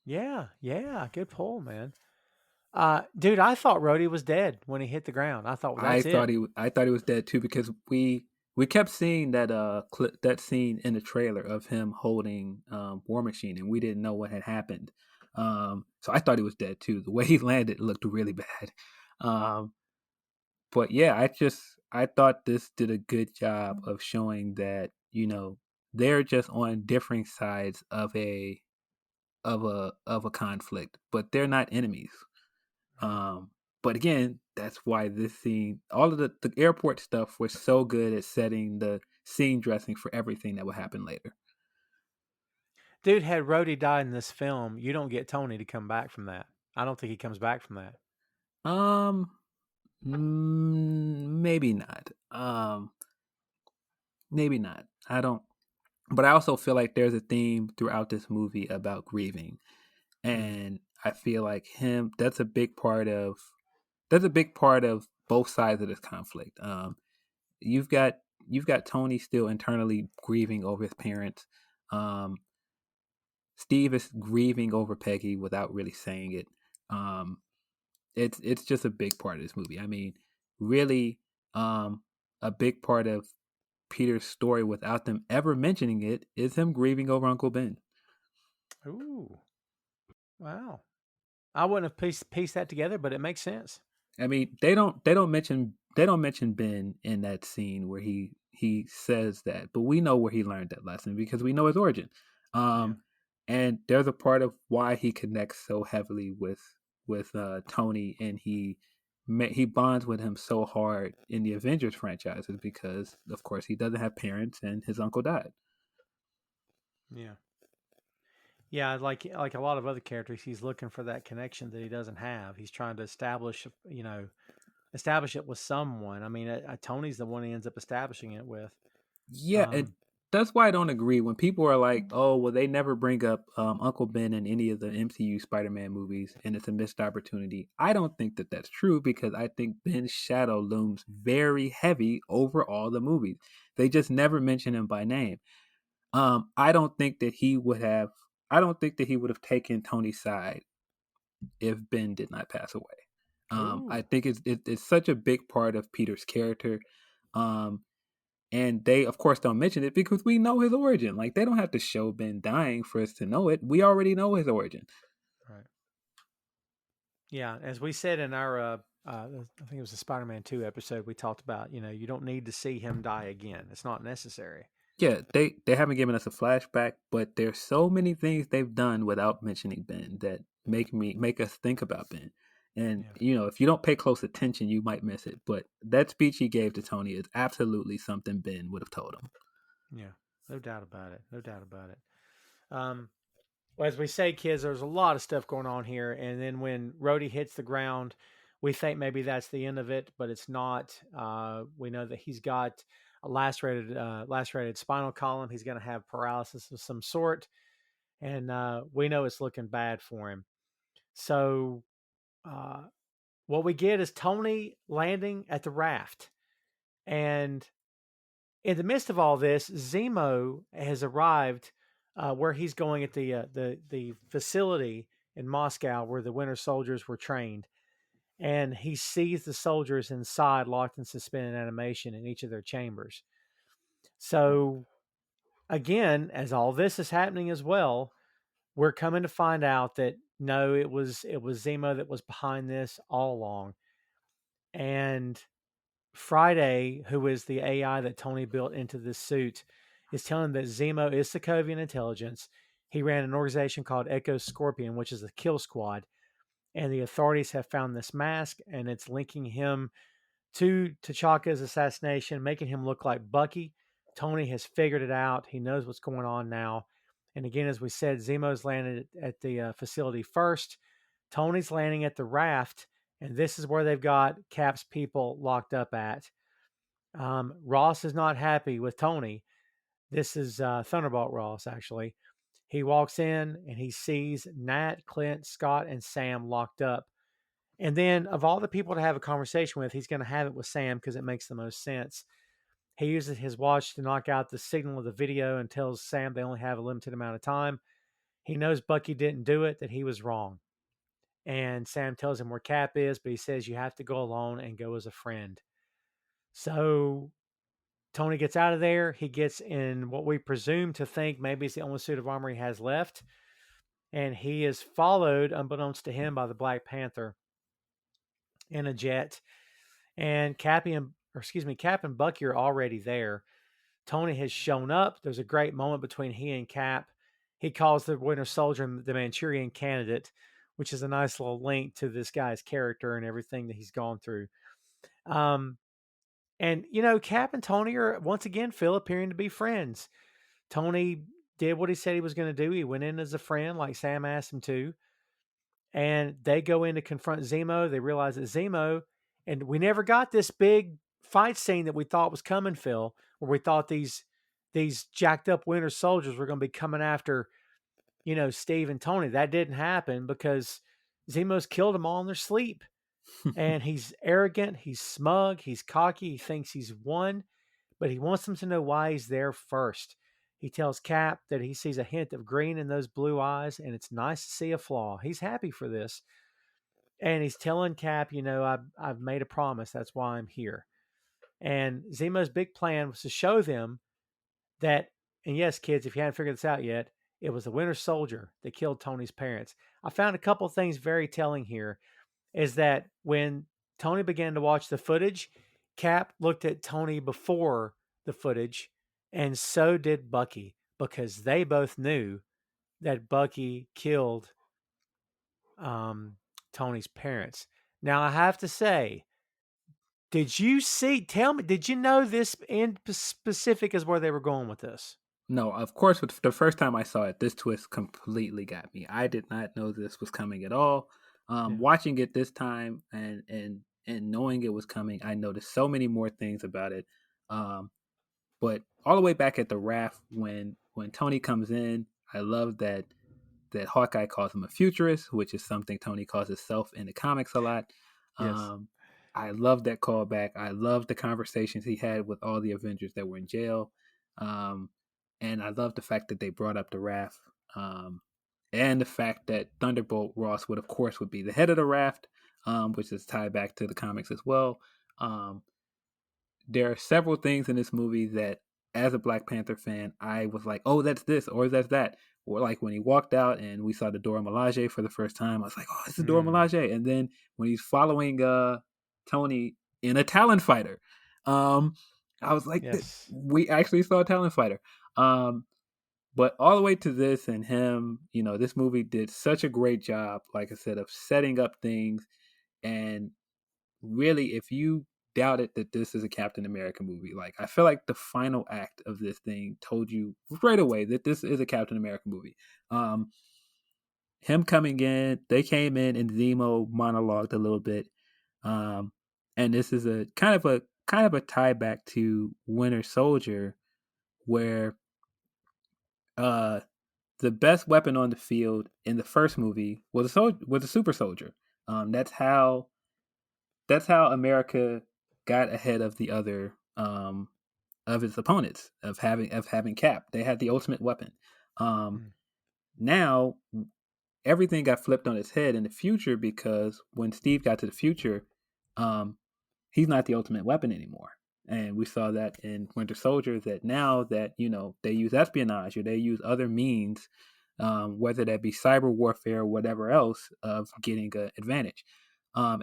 Yeah, good pull, man. Dude, I thought Rhodey was dead when he hit the ground. I thought I thought he was dead too, because we kept seeing that that scene in the trailer of him holding War Machine, and we didn't know what had happened. So I thought he was dead too. The way he landed looked really bad. But yeah, I thought this did a good job of showing that, they're just on different sides of a conflict, but they're not enemies. But again, that's why this scene, all of the airport stuff was so good at setting the scene dressing for everything that would happen later. Dude, had Rhodey died in this film, you don't get Tony to come back from that. I don't think he comes back from that. Maybe not. Maybe not. I don't. But I also feel like there's a theme throughout this movie about grieving, and I feel like that's a big part of both sides of this conflict. You've got Tony still internally grieving over his parents. Steve is grieving over Peggy without really saying it. It's just a big part of this movie. I mean, really, a big part of Peter's story without them ever mentioning it is him grieving over Uncle Ben. Ooh, wow! I wouldn't have pieced that together, but it makes sense. I mean, they don't mention Ben in that scene where he he says that, but we know where he learned that lesson because we know his origin. Yeah. And there's a part of why he connects so heavily with Tony, and he bonds with him so hard in the Avengers franchises because, of course, he doesn't have parents and his uncle died. Yeah. Yeah, like a lot of other characters, he's looking for that connection that he doesn't have. He's trying to establish, establish it with someone. I mean, Tony's the one he ends up establishing it with. Yeah, and that's why I don't agree when people are like, "Oh, well, they never bring up Uncle Ben in any of the MCU Spider-Man movies, and it's a missed opportunity." I don't think that that's true because I think Ben's shadow looms very heavy over all the movies. They just never mention him by name. I don't think that he would have. I don't think that he would have taken Tony's side if Ben did not pass away. I think it's such a big part of Peter's character. And they, of course, don't mention it because we know his origin. Like, they don't have to show Ben dying for us to know it. We already know his origin. Right. Yeah, as we said in our, I think it was the Spider-Man 2 episode, we talked about, you don't need to see him die again. It's not necessary. Yeah, they haven't given us a flashback, but there's so many things they've done without mentioning Ben that make us think about Ben. And if you don't pay close attention, you might miss it. But that speech he gave to Tony is absolutely something Ben would have told him. Yeah, no doubt about it. No doubt about it. Well, as we say, kids, there's a lot of stuff going on here. And then when Rhodey hits the ground, we think maybe that's the end of it, but it's not. We know that he's got a lacerated spinal column. He's going to have paralysis of some sort, and we know it's looking bad for him. So what we get is Tony landing at the raft, and in the midst of all this, Zemo has arrived where he's going at the facility in Moscow where the Winter Soldiers were trained, and he sees the soldiers inside, locked in suspended animation in each of their chambers. So, again, as all this is happening as well, we're coming to find out that no, it was Zemo that was behind this all along, and Friday, who is the AI that Tony built into this suit, is telling that Zemo is Sokovian intelligence. He ran an organization called Echo Scorpion, which is a kill squad. And the authorities have found this mask, and it's linking him to T'Chaka's assassination, making him look like Bucky. Tony has figured it out. He knows what's going on now. And again, as we said, Zemo's landed at the facility first. Tony's landing at the raft, and this is where they've got Cap's people locked up at. Ross is not happy with Tony. This is Thunderbolt Ross, actually. He walks in and he sees Nat, Clint, Scott, and Sam locked up. And then, of all the people to have a conversation with, he's going to have it with Sam because it makes the most sense. He uses his watch to knock out the signal of the video and tells Sam they only have a limited amount of time. He knows Bucky didn't do it, that he was wrong. And Sam tells him where Cap is, but he says you have to go alone and go as a friend. So Tony gets out of there. He gets in what we presume to think maybe it's the only suit of armor he has left. And he is followed, unbeknownst to him, by the Black Panther in a jet. And Cap and Bucky are already there. Tony has shown up. There's a great moment between he and Cap. He calls the Winter Soldier the Manchurian Candidate, which is a nice little link to this guy's character and everything that he's gone through. And, Cap and Tony are, once again, Phil, appearing to be friends. Tony did what he said he was going to do. He went in as a friend, like Sam asked him to. And they go in to confront Zemo. They realize that Zemo, and we never got this big fight scene that we thought was coming, Phil, where we thought these jacked up Winter Soldiers were going to be coming after, Steve and Tony. That didn't happen because Zemo's killed them all in their sleep. And he's arrogant, he's smug, he's cocky, he thinks he's won, but he wants them to know why he's there first. He tells Cap that he sees a hint of green in those blue eyes, and it's nice to see a flaw. He's happy for this. And he's telling Cap, I've made a promise. That's why I'm here. And Zemo's big plan was to show them that, and yes, kids, if you haven't figured this out yet, it was the Winter Soldier that killed Tony's parents. I found a couple of things very telling here. Is that when Tony began to watch the footage, Cap looked at Tony before the footage, and so did Bucky, because they both knew that Bucky killed um, Tony's parents. Now, I have to say, did you see? Tell me, did you know this in specific is where they were going with this? No, of course, with the first time I saw it, this twist completely got me. I did not know this was coming at all. Yeah. Watching it this time and knowing it was coming, I noticed so many more things about it. Um, but all the way back at the raft when Tony comes in, I love that Hawkeye calls him a futurist, which is something Tony calls himself in the comics a lot. Yes. Um, I love that callback. I love the conversations he had with all the Avengers that were in jail. Um, and I love the fact that they brought up the raft. And the fact that Thunderbolt Ross would, of course, would be the head of the raft, which is tied back to the comics as well. Um, there are several things in this movie that, as a Black Panther fan, I was like, oh, that's this or that's that. Or like when he walked out and we saw the Dora Milaje for the first time, I was like, oh, it's the Dora Mm, Milaje. And then when he's following Tony in a Talon Fighter, um, I was like, yes. we actually saw a Talon Fighter. Um, but all the way to this and him, this movie did such a great job, like I said, of setting up things. And really, if you doubted that this is a Captain America movie, like I feel like the final act of this thing told you right away that this is a Captain America movie. Um, Him coming in, they came in and Zemo monologued a little bit, um, and this is a kind of a tie back to Winter Soldier, where uh the best weapon on the field in the first movie was a super soldier. That's how America got ahead of the other of its opponents of having Cap. They had the ultimate weapon. Um, Mm, Now everything got flipped on its head in the future because when Steve got to the future, um, he's not the ultimate weapon anymore. And we saw that in Winter Soldier that now that, they use espionage or they use other means, whether that be cyber warfare or whatever else, of getting an advantage.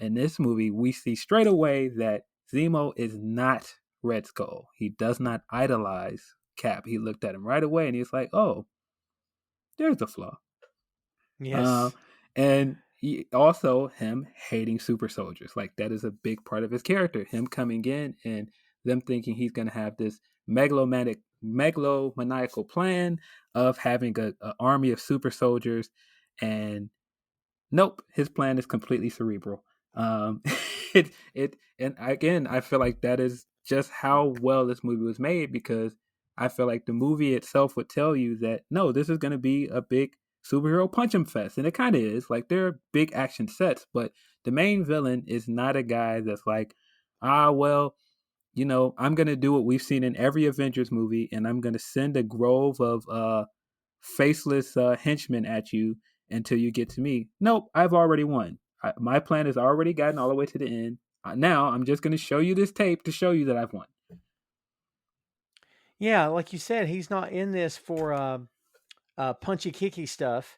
In this movie, we see straight away that Zemo is not Red Skull. He does not idolize Cap. He looked at him right away and he's like, oh, there's a flaw. Uh, yes. and also him hating super soldiers. Like that is a big part of his character. Him coming in and them thinking he's going to have this megalomaniacal plan of having a army of super soldiers, and nope, his plan is completely cerebral. Um, and again, I feel like that is just how well this movie was made, because I feel like the movie itself would tell you that no, this is going to be a big superhero punch 'em fest, and it kind of is. Like there are big action sets, but the main villain is not a guy that's like, well, I'm going to do what we've seen in every Avengers movie, and I'm going to send a grove of faceless henchmen at you until you get to me. Nope, I've already won. My plan has already gotten all the way to the end. Now I'm just going to show you this tape to show you that I've won. Yeah, like you said, he's not in this for punchy kicky stuff.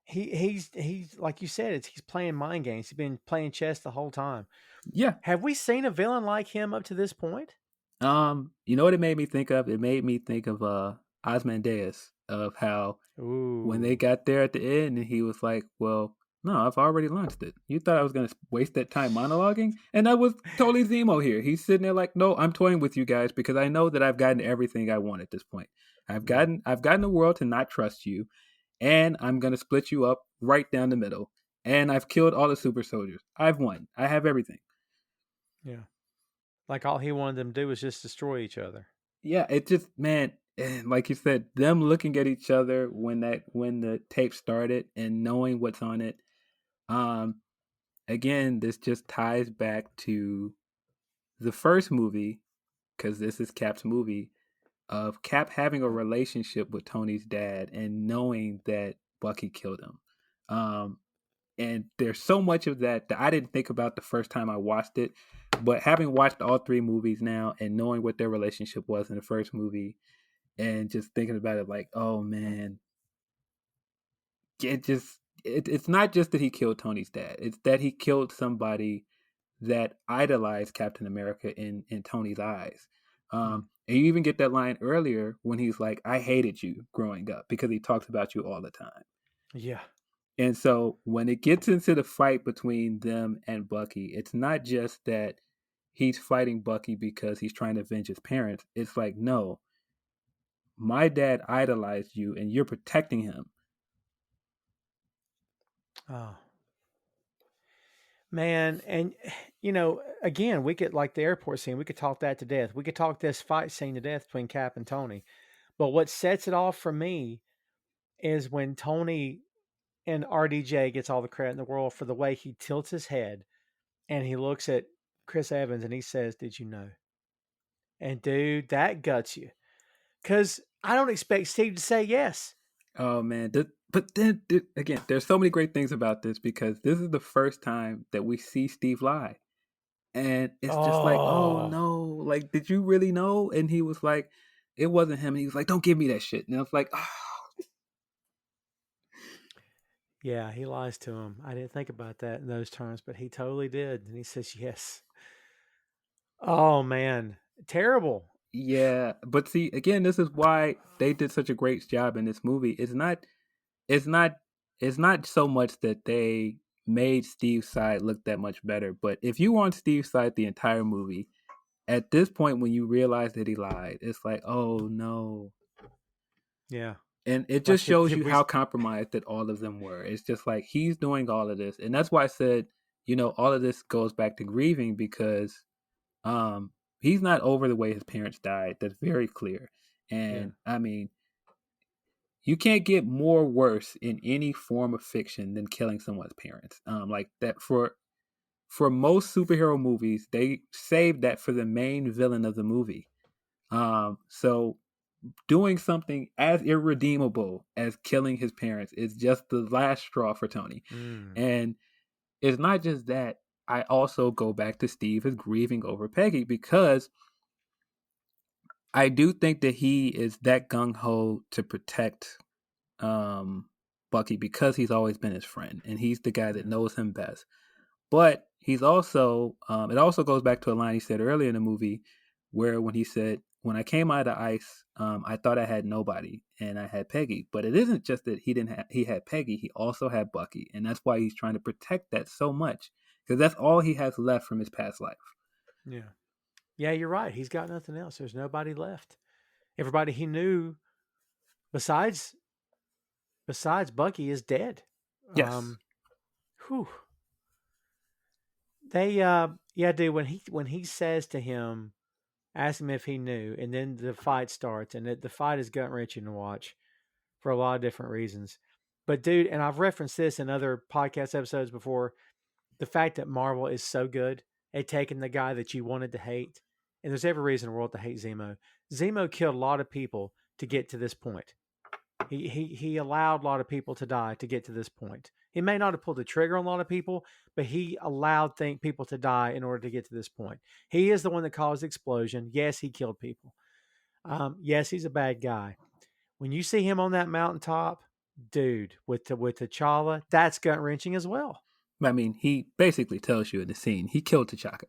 He's like you said, he's playing mind games. He's been playing chess the whole time. Yeah. Have we seen a villain like him up to this point? You know what it made me think of? It made me think of Osmandias, of how when they Ooh, got there at the end and he was like, well, no, I've already launched it. You thought I was going to waste that time monologuing? And that was totally Zemo here. He's sitting there like, no, I'm toying with you guys because I know that I've gotten everything I want at this point. I've yeah, gotten the world to not trust you, and I'm going to split you up right down the middle. And I've killed all the super soldiers. I've won. I have everything. yeah. Like all he wanted them to do was just destroy each other. Yeah, it just, man, like you said, them looking at each other when the tape started and knowing what's on it. Um, Again, this just ties back to the first movie, because this is Cap's movie, of Cap having a relationship with Tony's dad and knowing that Bucky killed him. Um, and there's so much of that I didn't think about the first time I watched it, but having watched all three movies now and knowing what their relationship was in the first movie, and just thinking about it, like, oh man, it's not just that he killed Tony's dad; it's that he killed somebody that idolized Captain America in Tony's eyes. And you even get that line earlier when he's like, I hated you growing up, because he talks about you all the time. Yeah. And so when it gets into the fight between them and Bucky, it's not just that he's fighting Bucky because he's trying to avenge his parents. It's like, no, my dad idolized you and you're protecting him. Oh, man. And, again, we could, like the airport scene, we could talk that to death. We could talk this fight scene to death between Cap and Tony. But what sets it off for me is when Tony and RDJ gets all the credit in the world for the way he tilts his head and he looks at Chris Evans and he says, "Did you know?" And dude, that guts you. Because I don't expect Steve to say yes. Oh man, but then again, there's so many great things about this, because this is the first time that we see Steve lie, and it's just like, oh Oh, no, like, did you really know? And he was like, it wasn't him. And he was like, don't give me that shit. And I was like, oh. yeah, he lies to him. I didn't think about that in those terms, but he totally did. And he says yes. Oh, man. Terrible. Yeah, but see, again, this is why they did such a great job in this movie. It's not, it's not so much that they made Steve's side look that much better, but if you were on Steve's side the entire movie, at this point when you realize that he lied, it's like, oh no. Yeah. And it just Like shows you we, how compromised that all of them were. It's just like he's doing all of this. And that's why I said, all of this goes back to grieving, because he's not over the way his parents died. That's very clear. yeah. And I mean, you can't get more worse in any form of fiction than killing someone's parents. Like that, for most superhero movies, they save that for the main villain of the movie. So doing something as irredeemable as killing his parents is just the last straw for Tony. Mm. And it's not just that. I also go back to Steve as grieving over Peggy, because I do think that he is that gung ho to protect Bucky, because he's always been his friend and he's the guy that Yeah. knows him best. But he's also, it also goes back to a line he said earlier in the movie, where when he said, "When I came out of ice, I thought I had nobody and I had Peggy." But it isn't just that he had Peggy; he also had Bucky, and that's why he's trying to protect that so much, because that's all he has left from his past life. Yeah. Yeah, you're right. He's got nothing else. There's nobody left. Everybody he knew besides Bucky is dead. Yes. Um, whew. They yeah, dude, when he says to him, ask him if he knew, and then the fight starts, and the fight is gut wrenching to watch for a lot of different reasons. But dude, and I've referenced this in other podcast episodes before, the fact that Marvel is so good at taking the guy that you wanted to hate, and there's every reason in the world to hate Zemo. Zemo killed a lot of people to get to this point. He allowed a lot of people to die to get to this point. He may not have pulled the trigger on a lot of people, but he allowed people to die in order to get to this point. He is the one that caused the explosion. Yes, he killed people. Yes, he's a bad guy. When you see him on that mountaintop, dude, with T'Challa, that's gut wrenching as well. I mean, he basically tells you in the scene he killed T'Chaka,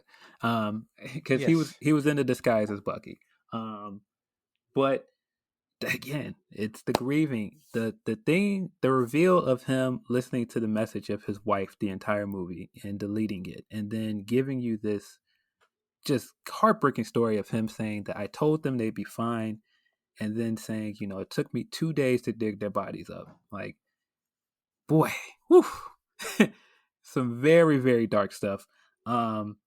because Yes. he was in the disguise as Bucky. But again, it's the grieving, the thing, the reveal of him listening to the message of his wife the entire movie and deleting it, and then giving you this just heartbreaking story of him saying that I told them they'd be fine, and then saying, it took me 2 days to dig their bodies up. Like, boy, whew. Some very, very dark stuff. Um,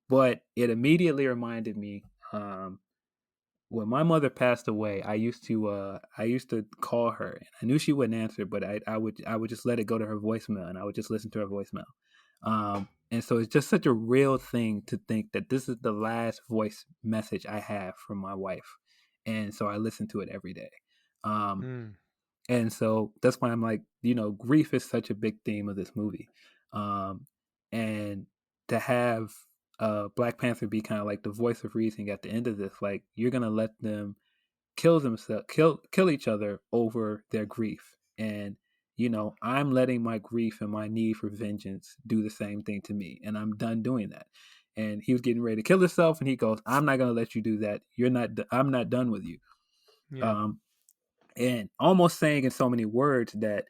but it immediately reminded me, when my mother passed away, I used to call her. And I knew she wouldn't answer, but I would just let it go to her voicemail, and I would just listen to her voicemail. And so it's just such a real thing to think that this is the last voice message I have from my wife, and so I listen to it every day. Um, Mm. and so that's why I'm like, grief is such a big theme of this movie. Um, and to have Black Panther be kind of like the voice of reason at the end of this, like, you're gonna let them kill each other over their grief, and I'm letting my grief and my need for vengeance do the same thing to me, and I'm done doing that. and he was getting ready to kill himself, and he goes, "I'm not gonna let you do that. I'm not done with you." Yeah. Um, and almost saying in so many words that,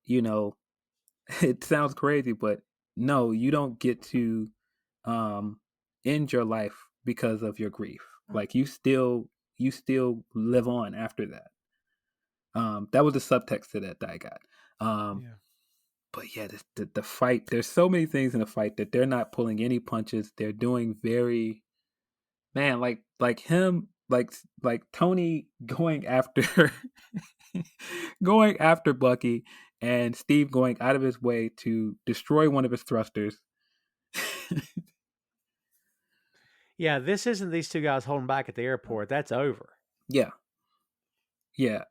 you know, it sounds crazy, but no, you don't get to um end your life because of your grief. Like you still live on after that. That was the subtext to that I got. Um, Yeah. but yeah, the fight. There's so many things in the fight that they're not pulling any punches. They're doing very man, like him, like Tony going after going after Bucky, and Steve going out of his way to destroy one of his thrusters. Yeah, this isn't these two guys holding back at the airport. That's over. Yeah, yeah.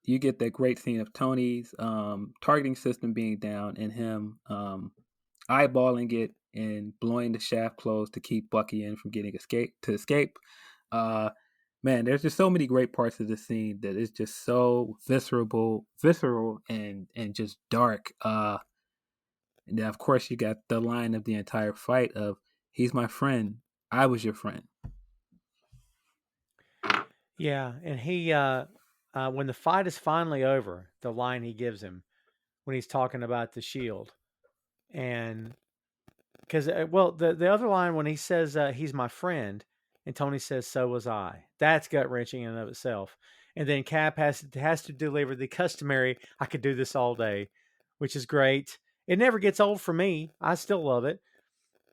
You get that great scene of Tony's targeting system being down and him eyeballing it and blowing the shaft closed to keep Bucky in from getting escape. Uh, man, there's just so many great parts of the scene that is just so visceral and just dark. And then of course you got the line of the entire fight of "He's my friend, I was your friend." Yeah, and he when the fight is finally over, the line he gives him when he's talking about the shield, and because well, the other line when he says he's my friend, and Tony says so was I. That's gut wrenching in and of itself. And then Cap has to deliver the customary "I could do this all day," which is great. It never gets old for me. I still love it.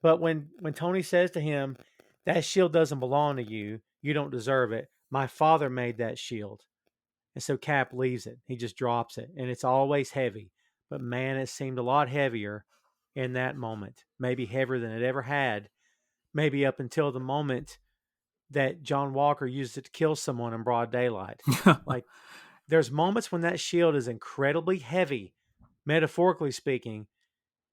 But when Tony says to him, "That shield doesn't belong to you. You don't deserve it. My father made that shield." And so Cap leaves it. He just drops it. And it's always heavy. But man, it seemed a lot heavier in that moment. Maybe heavier than it ever had. Maybe up until the moment that John Walker used it to kill someone in broad daylight. Like there's moments when that shield is incredibly heavy, metaphorically speaking.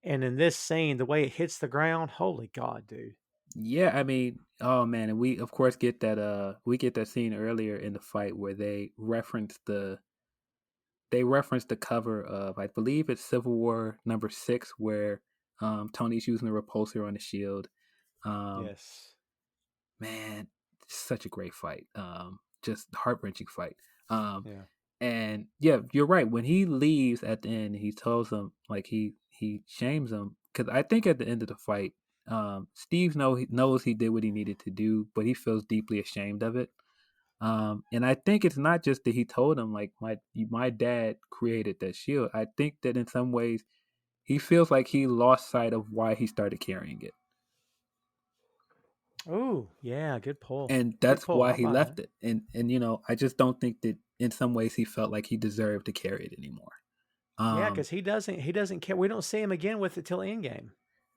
And in this scene, the way it hits the ground, holy God, dude. Yeah, I mean, oh man, and we of course get that we get that scene earlier in the fight where they reference the cover of, I believe it's Civil War #6, where Tony's using the repulsor on the shield. Um, Yes. man, such a great fight. Just heart wrenching fight. Um, Yeah. and yeah, you're right. When he leaves at the end, he tells them like he shames them because I think at the end of the fight, Steve knows he did what he needed to do, but he feels deeply ashamed of it. And I think it's not just that he told him like my dad created that shield. I think that in some ways he feels like he lost sight of why he started carrying it, Oh, yeah. Good pull. and Good that's pull. why I'll he buy that. left it. And you know, I just don't think that in some ways he felt like he deserved to carry it anymore. Yeah, Um, because he doesn't care. We don't see him again with it till Endgame.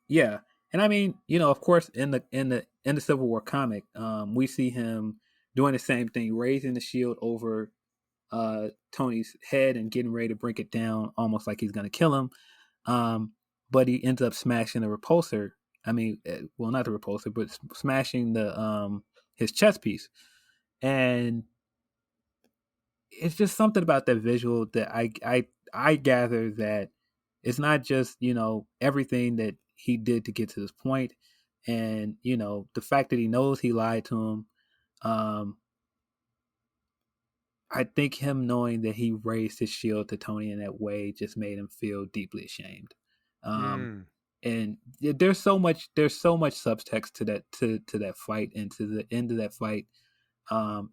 yeah, and I mean, you know, of course, in the Civil War comic, we see him doing the same thing, raising the shield over Tony's head and getting ready to bring it down, almost like he's going to kill him. Um, but he ends up smashing the repulsor. I mean, well, not the repulsor, but smashing the his chest piece. And it's just something about that visual that I gather that it's not just, you know, everything that he did to get to this point, and you know the fact that he knows he lied to him. Um, I think him knowing that he raised his shield to Tony in that way just made him feel deeply ashamed. Um, Mm. and there's so much subtext to that fight and to the end of that fight.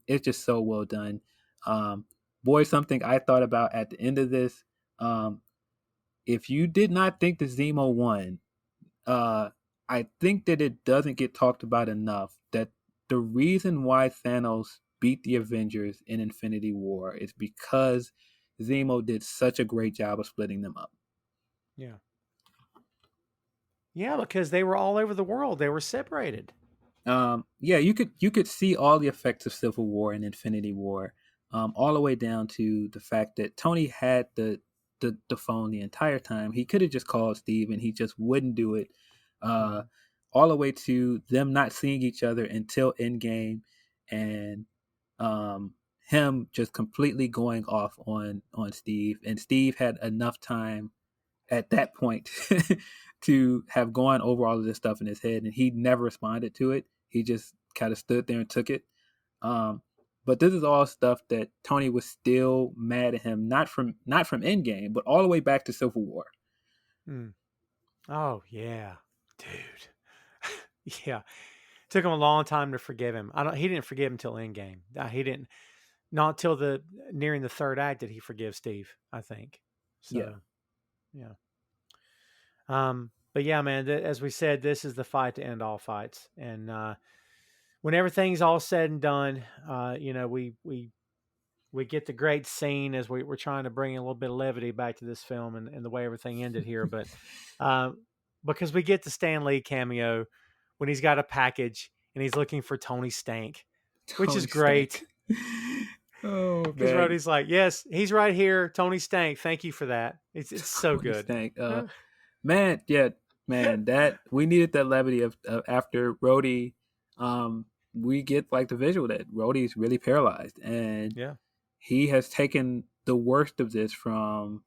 It's just so well done. Um, boy, something I thought about at the end of this. Um, if you did not think the Zemo won, uh, I think that it doesn't get talked about enough that the reason why Thanos beat the Avengers in Infinity War is because Zemo did such a great job of splitting them up. Yeah. Yeah, because they were all over the world. They were separated. Yeah, you could see all the effects of Civil War and Infinity War, all the way down to the fact that Tony had the phone the entire time. He could have just called Steve, and he just wouldn't do it. Uh, Mm. all the way to them not seeing each other until Endgame, and him just completely going off on Steve, and Steve had enough time at that point to have gone over all of this stuff in his head, and he never responded to it. He just kind of stood there and took it. But this is all stuff that Tony was still mad at him, not from Endgame, but all the way back to Civil War. Mm. Oh yeah, dude. Yeah, took him a long time to forgive him. He didn't forgive him until Endgame. He didn't. Not till the nearing the third act did he forgive Steve, I think. So, yeah. But yeah, man. As we said, this is the fight to end all fights, and when everything's all said and done, we get the great scene as we're trying to bring a little bit of levity back to this film and the way everything ended here, but because we get the Stan Lee cameo when he's got a package and he's looking for Tony Stank, which is great. Oh, because Rhodey's like, yes, he's right here, Tony Stank. Thank you for that. It's so Tony good. Stank. Man, that we needed that levity of after Rhodey. We get like the visual that Rhodey's really paralyzed, and he has taken the worst of this from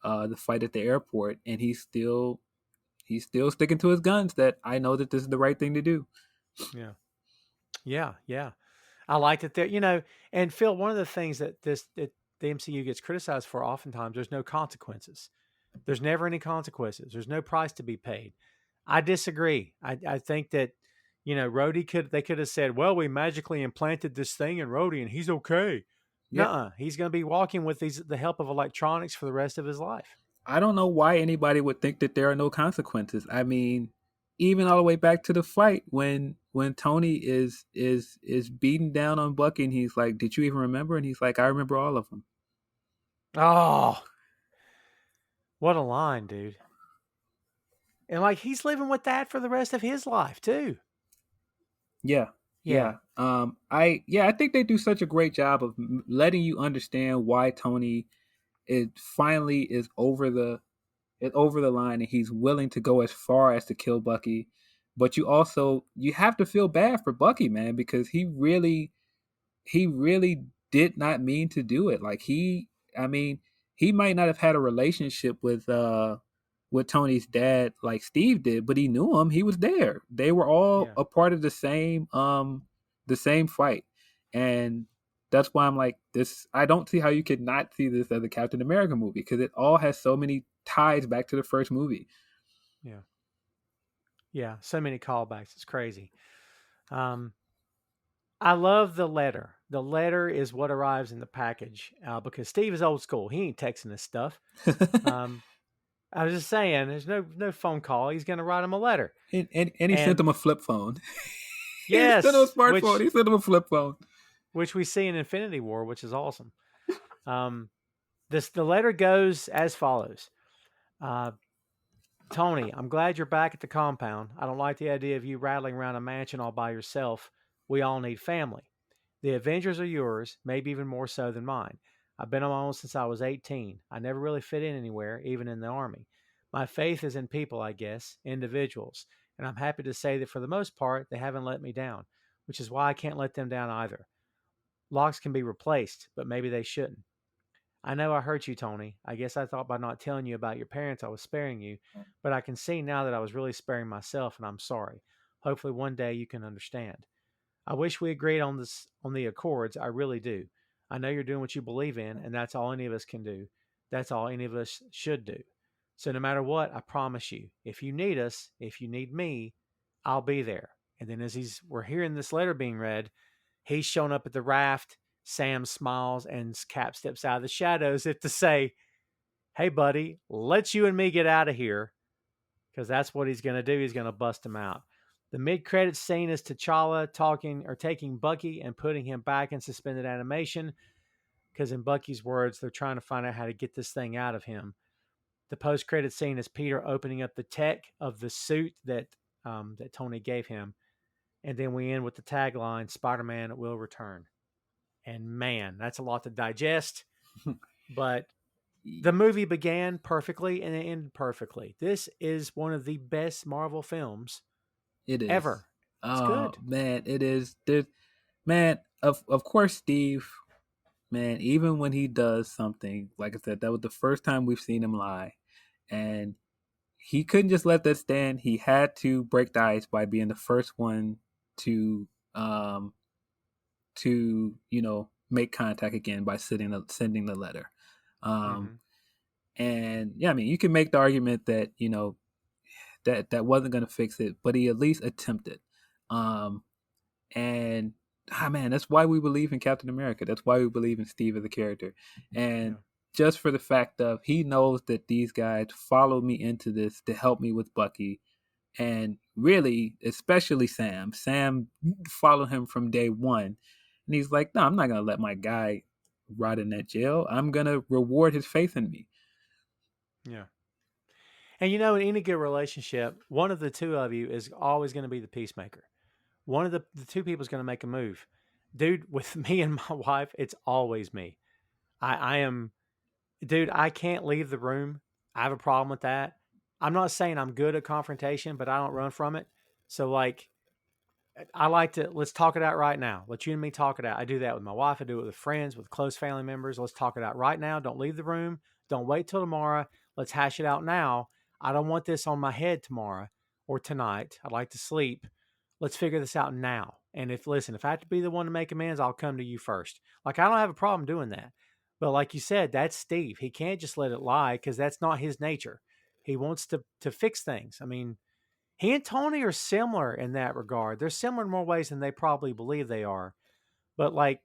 the fight at the airport, and he's still sticking to his guns that I know that this is the right thing to do. Yeah. I like that there, and Phil, one of the things that the MCU gets criticized for oftentimes, there's no consequences. There's never any consequences. There's no price to be paid. I disagree. I think that, Rhodey they could have said, well, we magically implanted this thing in Rhodey and he's okay. Nuh-uh. He's going to be walking with the help of electronics for the rest of his life. I don't know why anybody would think that there are no consequences. I mean, even all the way back to the fight when Tony is beating down on Bucky and he's like, "Did you even remember?" And he's like, "I remember all of them." Oh, what a line, dude! And like he's living with that for the rest of his life too. Yeah. I think they do such a great job of letting you understand why Tony finally is over the line and he's willing to go as far as to kill Bucky. But you have to feel bad for Bucky, man, because he really did not mean to do it. Like he might not have had a relationship with Tony's dad like Steve did, but he knew him. He was there. They were all a part of the same fight. And that's why I'm like this. I don't see how you could not see this as a Captain America movie, because it all has so many ties back to the first movie. Yeah, so many callbacks. It's crazy. I love the letter. The letter is what arrives in the package because Steve is old school. He ain't texting this stuff. I was just saying, there's no phone call. He's going to write him a letter. And he sent him a flip phone. Yes. He sent him a smartphone. He sent him a flip phone. Which we see in Infinity War, which is awesome. The letter goes as follows. Tony, I'm glad you're back at the compound. I don't like the idea of you rattling around a mansion all by yourself. We all need family. The Avengers are yours, maybe even more so than mine. I've been on my own since I was 18. I never really fit in anywhere, even in the Army. My faith is in people, I guess, individuals, and I'm happy to say that for the most part, they haven't let me down, which is why I can't let them down either. Locks can be replaced, but maybe they shouldn't. I know I hurt you, Tony. I guess I thought by not telling you about your parents I was sparing you, but I can see now that I was really sparing myself, and I'm sorry. Hopefully one day you can understand. I wish we agreed on the accords. I really do. I know you're doing what you believe in, and that's all any of us can do. That's all any of us should do. So no matter what, I promise you, if you need us, if you need me, I'll be there. And then as we're hearing this letter being read, he's showing up at the raft. Sam smiles and Cap steps out of the shadows as if to say, hey, buddy, let you and me get out of here. Because that's what he's going to do. He's going to bust him out. The mid-credits scene is T'Challa taking Bucky and putting him back in suspended animation. Because in Bucky's words, they're trying to find out how to get this thing out of him. The post-credit scene is Peter opening up the tech of the suit that Tony gave him. And then we end with the tagline, Spider-Man will return. And man, that's a lot to digest. But the movie began perfectly and it ended perfectly. This is one of the best Marvel films ever. It's good. Man, it is. Man, of course, Steve, man, even when he does something, like I said, that was the first time we've seen him lie. And he couldn't just let that stand. He had to break the ice by being the first one to um make contact again by sending the letter. Um Mm-hmm. and yeah, I mean, you can make the argument that, that wasn't going to fix it, but he at least attempted. Um and man, that's why we believe in Captain America. That's why we believe in Steve as a character. And Yeah. just for the fact of he knows that these guys followed me into this to help me with Bucky, and really, especially Sam. Sam followed him from day one, and he's like, "No, I'm not gonna let my guy rot in that jail. I'm gonna reward his faith in me." Yeah. And you know, in any good relationship, one of the two of you is always going to be the peacemaker. One of the two people is going to make a move. Dude, with me and my wife, it's always me. I am, dude, I can't leave the room. I have a problem with that. I'm not saying I'm good at confrontation, but I don't run from it. So, like, I like to, let's talk it out right now. Let you and me talk it out. I do that with my wife. I do it with friends, with close family members. Let's talk it out right now. Don't leave the room. Don't wait till tomorrow. Let's hash it out now. I don't want this on my head tomorrow or tonight. I'd like to sleep. Let's figure this out now. And if I have to be the one to make amends, I'll come to you first. Like, I don't have a problem doing that. But like you said, that's Steve. He can't just let it lie because that's not his nature. He wants to fix things. I mean, he and Tony are similar in that regard. They're similar in more ways than they probably believe they are. But like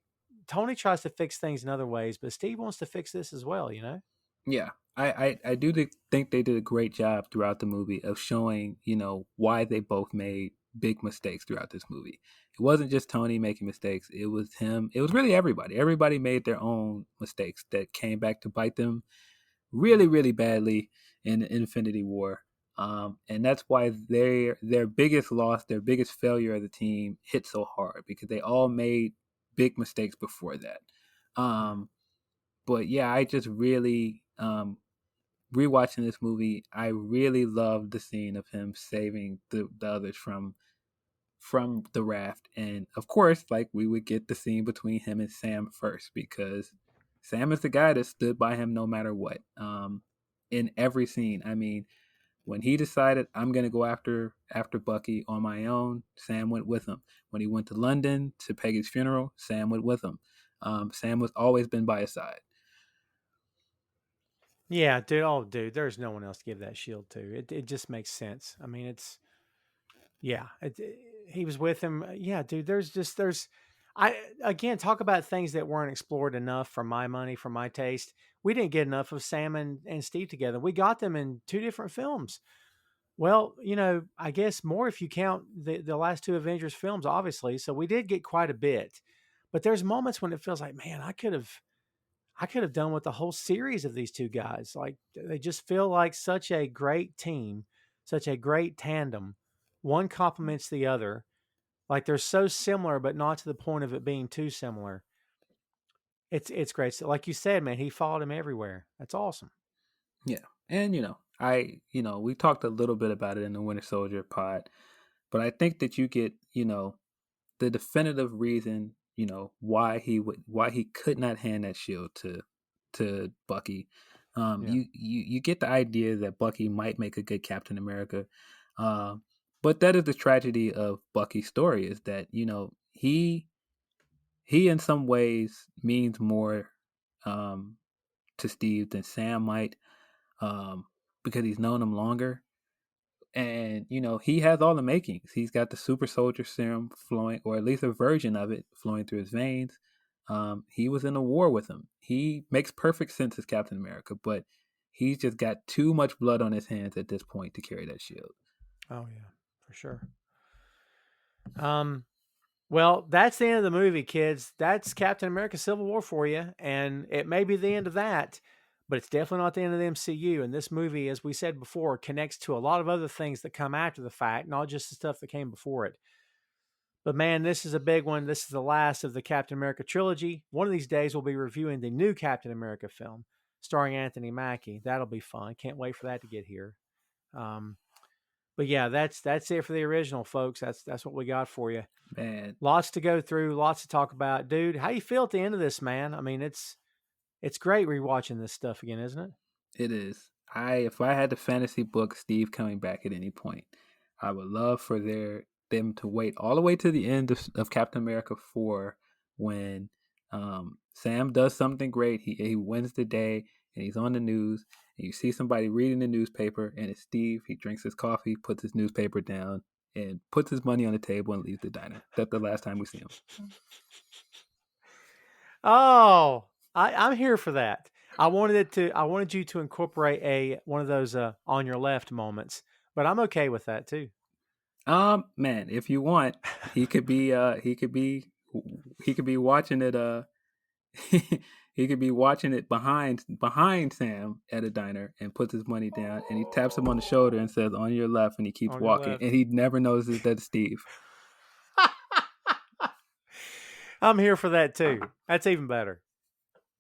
Tony tries to fix things in other ways, but Steve wants to fix this as well, you know? Yeah, I do think they did a great job throughout the movie of showing, why they both made big mistakes throughout this movie. It wasn't just Tony making mistakes, it was him. It was really everybody. Everybody made their own mistakes that came back to bite them really, really badly in Infinity War. And that's why their biggest loss, their biggest failure as a team hit so hard, because they all made big mistakes before that. Yeah. But yeah, I just really rewatching this movie, I really loved the scene of him saving the others from the raft. And of course, like, we would get the scene between him and Sam first, because Sam is the guy that stood by him no matter what. In every scene. I mean, when he decided I'm gonna go after Bucky on my own, Sam went with him. When he went to London to Peggy's funeral, Sam went with him. Sam was always been by his side. Yeah, dude. Oh, dude, there's no one else to give that shield to. It just makes sense. I mean, yeah, he was with him. Yeah, dude, I, again, talk about things that weren't explored enough for my money, for my taste. We didn't get enough of Sam and Steve together. We got them in two different films. Well, I guess more if you count the last two Avengers films, obviously. So we did get quite a bit, but there's moments when it feels like, man, I could have done with the whole series of these two guys. Like they just feel like such a great team, such a great tandem. One complements the other. Like they're so similar, but not to the point of it being too similar. It's great. So like you said, man, he followed him everywhere. That's awesome. Yeah. And we talked a little bit about it in the Winter Soldier pod, but I think that you get, the definitive reason, why he could not hand that shield to Bucky. Yeah. You get the idea that Bucky might make a good Captain America. But that is the tragedy of Bucky's story, is that, he in some ways means more um to Steve than Sam might, um, because he's known him longer. And, he has all the makings. He's got the super soldier serum flowing, or at least a version of it flowing through his veins. He was in a war with him. He makes perfect sense as Captain America, but he's just got too much blood on his hands at this point to carry that shield. Oh yeah, for sure. Um, well, that's the end of the movie, kids. That's Captain America Civil War for you. And it may be the end of that, but it's definitely not the end of the MCU. And this movie, as we said before, connects to a lot of other things that come after the fact, not just the stuff that came before it. But man, this is a big one. This is the last of the Captain America trilogy. One of these days, we'll be reviewing the new Captain America film starring Anthony Mackie. That'll be fun. Can't wait for that to get here. Um, but yeah, that's it for the original, folks. That's what we got for you. Man, Lots to go through, lots to talk about. Dude, how you feel at the end of this, man? I mean, it's great rewatching this stuff again, isn't it? it is. if I had the fantasy book Steve coming back at any point, I would love for them to wait all the way to the end of Captain America 4 when Sam does something great. He wins the day and he's on the news and you see somebody reading the newspaper and it's Steve. He drinks his coffee, puts his newspaper down, and puts his money on the table and leaves the diner. That's the last time we see him. Oh, I'm here for that. I wanted you to incorporate one of those on your left moments, but I'm okay with that too. Man, if you want, he could be watching it he could be watching it behind Sam at a diner and puts his money down and he taps him on the shoulder and says on your left and he keeps walking and he never notices that it's Steve. I'm here for that too. That's even better.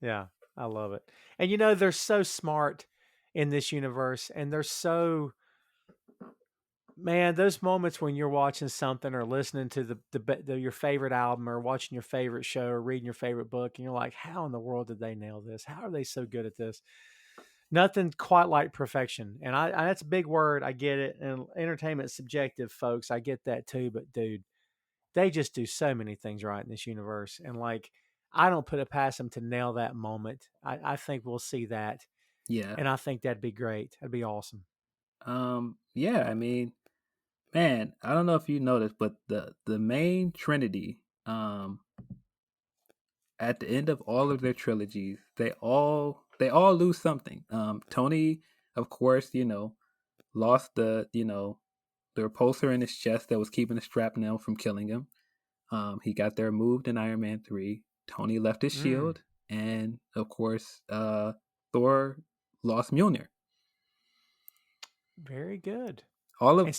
Yeah, I love it. And they're so smart in this universe, and they're so, man, those moments when you're watching something or listening to your favorite album or watching your favorite show or reading your favorite book, and you're like, how in the world did they nail this? How are they so good at this? Nothing quite like perfection. And I that's a big word. I get it. And entertainment's subjective, folks. I get that too. But dude, they just do so many things right in this universe. And I don't put it past them to nail that moment. I think we'll see that. Yeah. And I think that'd be great. That'd be awesome. Yeah, I mean, man, I don't know if you noticed, but the main Trinity, at the end of all of their trilogies, they all lose something. Tony, of course, lost the repulsor in his chest that was keeping the shrapnel from killing him. He got there moved in Iron Man 3. Tony left his shield, and of course, Thor lost Mjolnir. Very good. And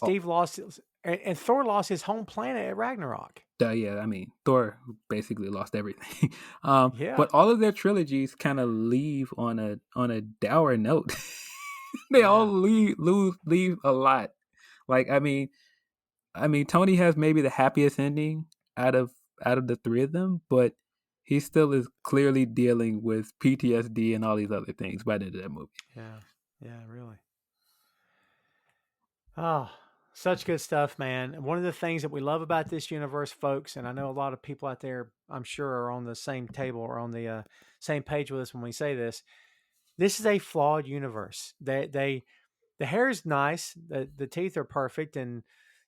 Thor lost his home planet at Ragnarok. Yeah, I mean, Thor basically lost everything. Yeah. But all of their trilogies kind of leave on a dour note. They all leave a lot. Like, I mean, Tony has maybe the happiest ending out of the three of them, but he still is clearly dealing with PTSD and all these other things by the end of that movie. Yeah, really. Oh, such good stuff, man. One of the things that we love about this universe, folks, and I know a lot of people out there, I'm sure, are on the same table or on the same page with us when we say this. This is a flawed universe. The hair is nice, the teeth are perfect, and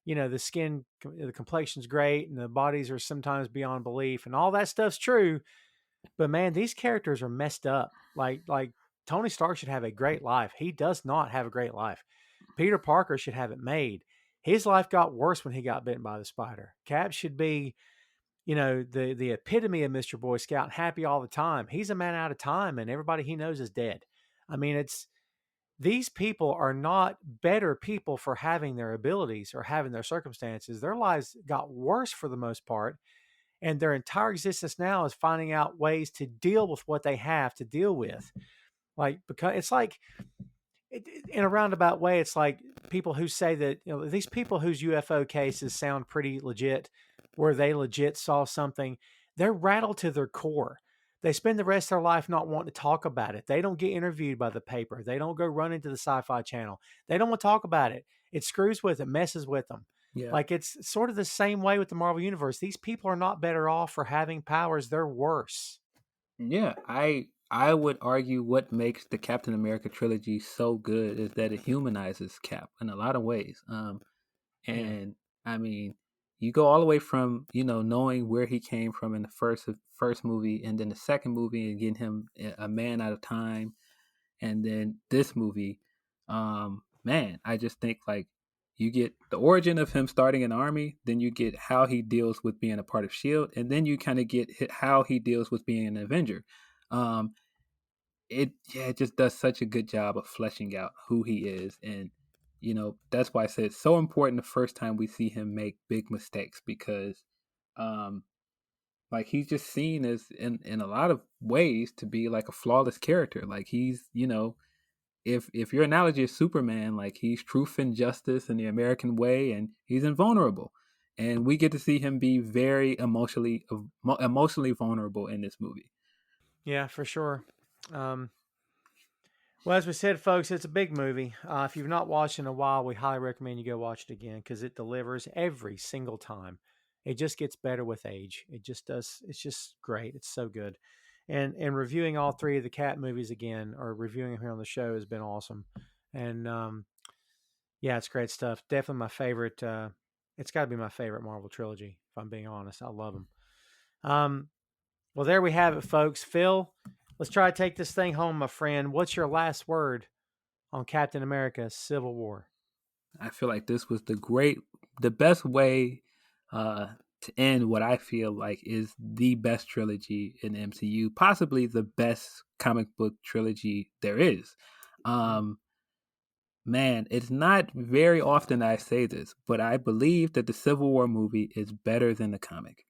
the skin, the complexion's great, and the bodies are sometimes beyond belief, and all that stuff's true. But man, these characters are messed up. Like Tony Stark should have a great life. He does not have a great life. Peter Parker should have it made. His life got worse when he got bitten by the spider. Cap should be, the epitome of Mr. Boy Scout, happy all the time. He's a man out of time, and everybody he knows is dead. I mean, these people are not better people for having their abilities or having their circumstances. Their lives got worse for the most part, and their entire existence now is finding out ways to deal with what they have to deal with. Because it's like, in a roundabout way, it's like people who say that, these people whose UFO cases sound pretty legit, where they legit saw something, they're rattled to their core. They spend the rest of their life not wanting to talk about it. They don't get interviewed by the paper. They don't go run into the Sci-Fi Channel. They don't want to talk about it. It screws with them, messes with them. Yeah. Like, it's sort of the same way with the Marvel Universe. These people are not better off for having powers. They're worse. Yeah, I would argue what makes the Captain America trilogy so good is that it humanizes Cap in a lot of ways. I mean, you go all the way from knowing where he came from in the first movie, and then the second movie, and getting him a man at a time, and then this movie. Man, I just think like you get the origin of him starting an army, then you get how he deals with being a part of Shield, and then you kind of get how he deals with being an Avenger. It just does such a good job of fleshing out who he is, and that's why I said it's so important the first time we see him make big mistakes, because like he's just seen as in a lot of ways to be like a flawless character. Like he's if your analogy is Superman, like he's truth and justice in the American way, and he's invulnerable, and we get to see him be very emotionally vulnerable in this movie. Yeah, for sure. Well, as we said, folks, it's a big movie. If you've not watched in a while, we highly recommend you go watch it again because it delivers every single time. It just gets better with age. It just does. It's just great. It's so good. And reviewing all three of the Cat movies again, or reviewing them here on the show, has been awesome. And yeah, it's great stuff. Definitely my favorite. It's got to be my favorite Marvel trilogy. If I'm being honest, I love them. Well, there we have it, folks. Phil, let's try to take this thing home, my friend. What's your last word on Captain America: Civil War? I feel like this was the best way to end what I feel like is the best trilogy in the MCU, possibly the best comic book trilogy there is. Man, it's not very often I say this, but I believe that the Civil War movie is better than the comic.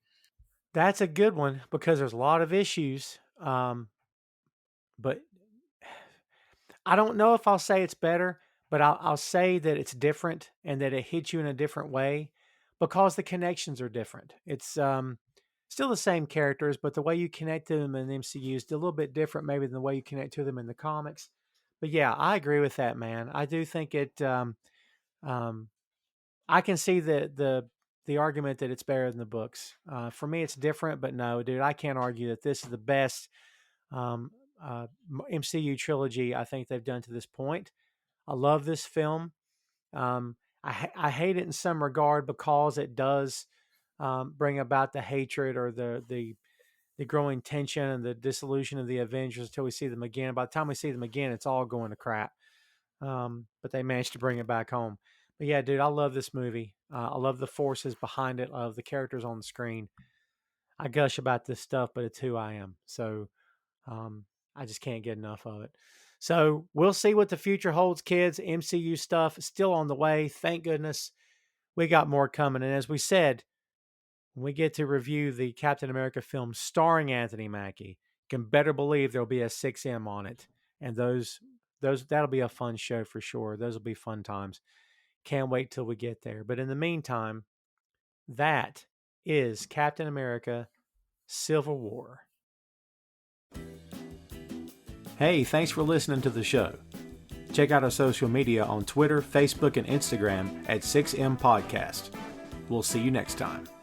That's a good one because there's a lot of issues. But I don't know if I'll say it's better, but I'll say that it's different and that it hits you in a different way because the connections are different. It's still the same characters, but the way you connect to them in the MCU is a little bit different, maybe than the way you connect to them in the comics. But yeah, I agree with that, man. I do think it. Um, I can see the argument that it's better than the books. For me, it's different, but no, dude, I can't argue that this is the best um, MCU trilogy I think they've done to this point. I love this film. I hate it in some regard because it does bring about the hatred or the growing tension and the disillusion of the Avengers until we see them again. By the time we see them again, it's all going to crap. But they managed to bring it back home. But yeah, dude, I love this movie. I love the forces behind it. I love the characters on the screen. I gush about this stuff, but it's who I am. So I just can't get enough of it. So we'll see what the future holds, kids. MCU stuff is still on the way. Thank goodness. We got more coming. And as we said, when we get to review the Captain America film starring Anthony Mackie, you can better believe there'll be a 6M on it. And those that'll be a fun show for sure. Those will be fun times. Can't wait till we get there. But in the meantime, that is Captain America: Civil War. Hey, thanks for listening to the show. Check out our social media on Twitter, Facebook, and Instagram at 6M Podcast. We'll see you next time.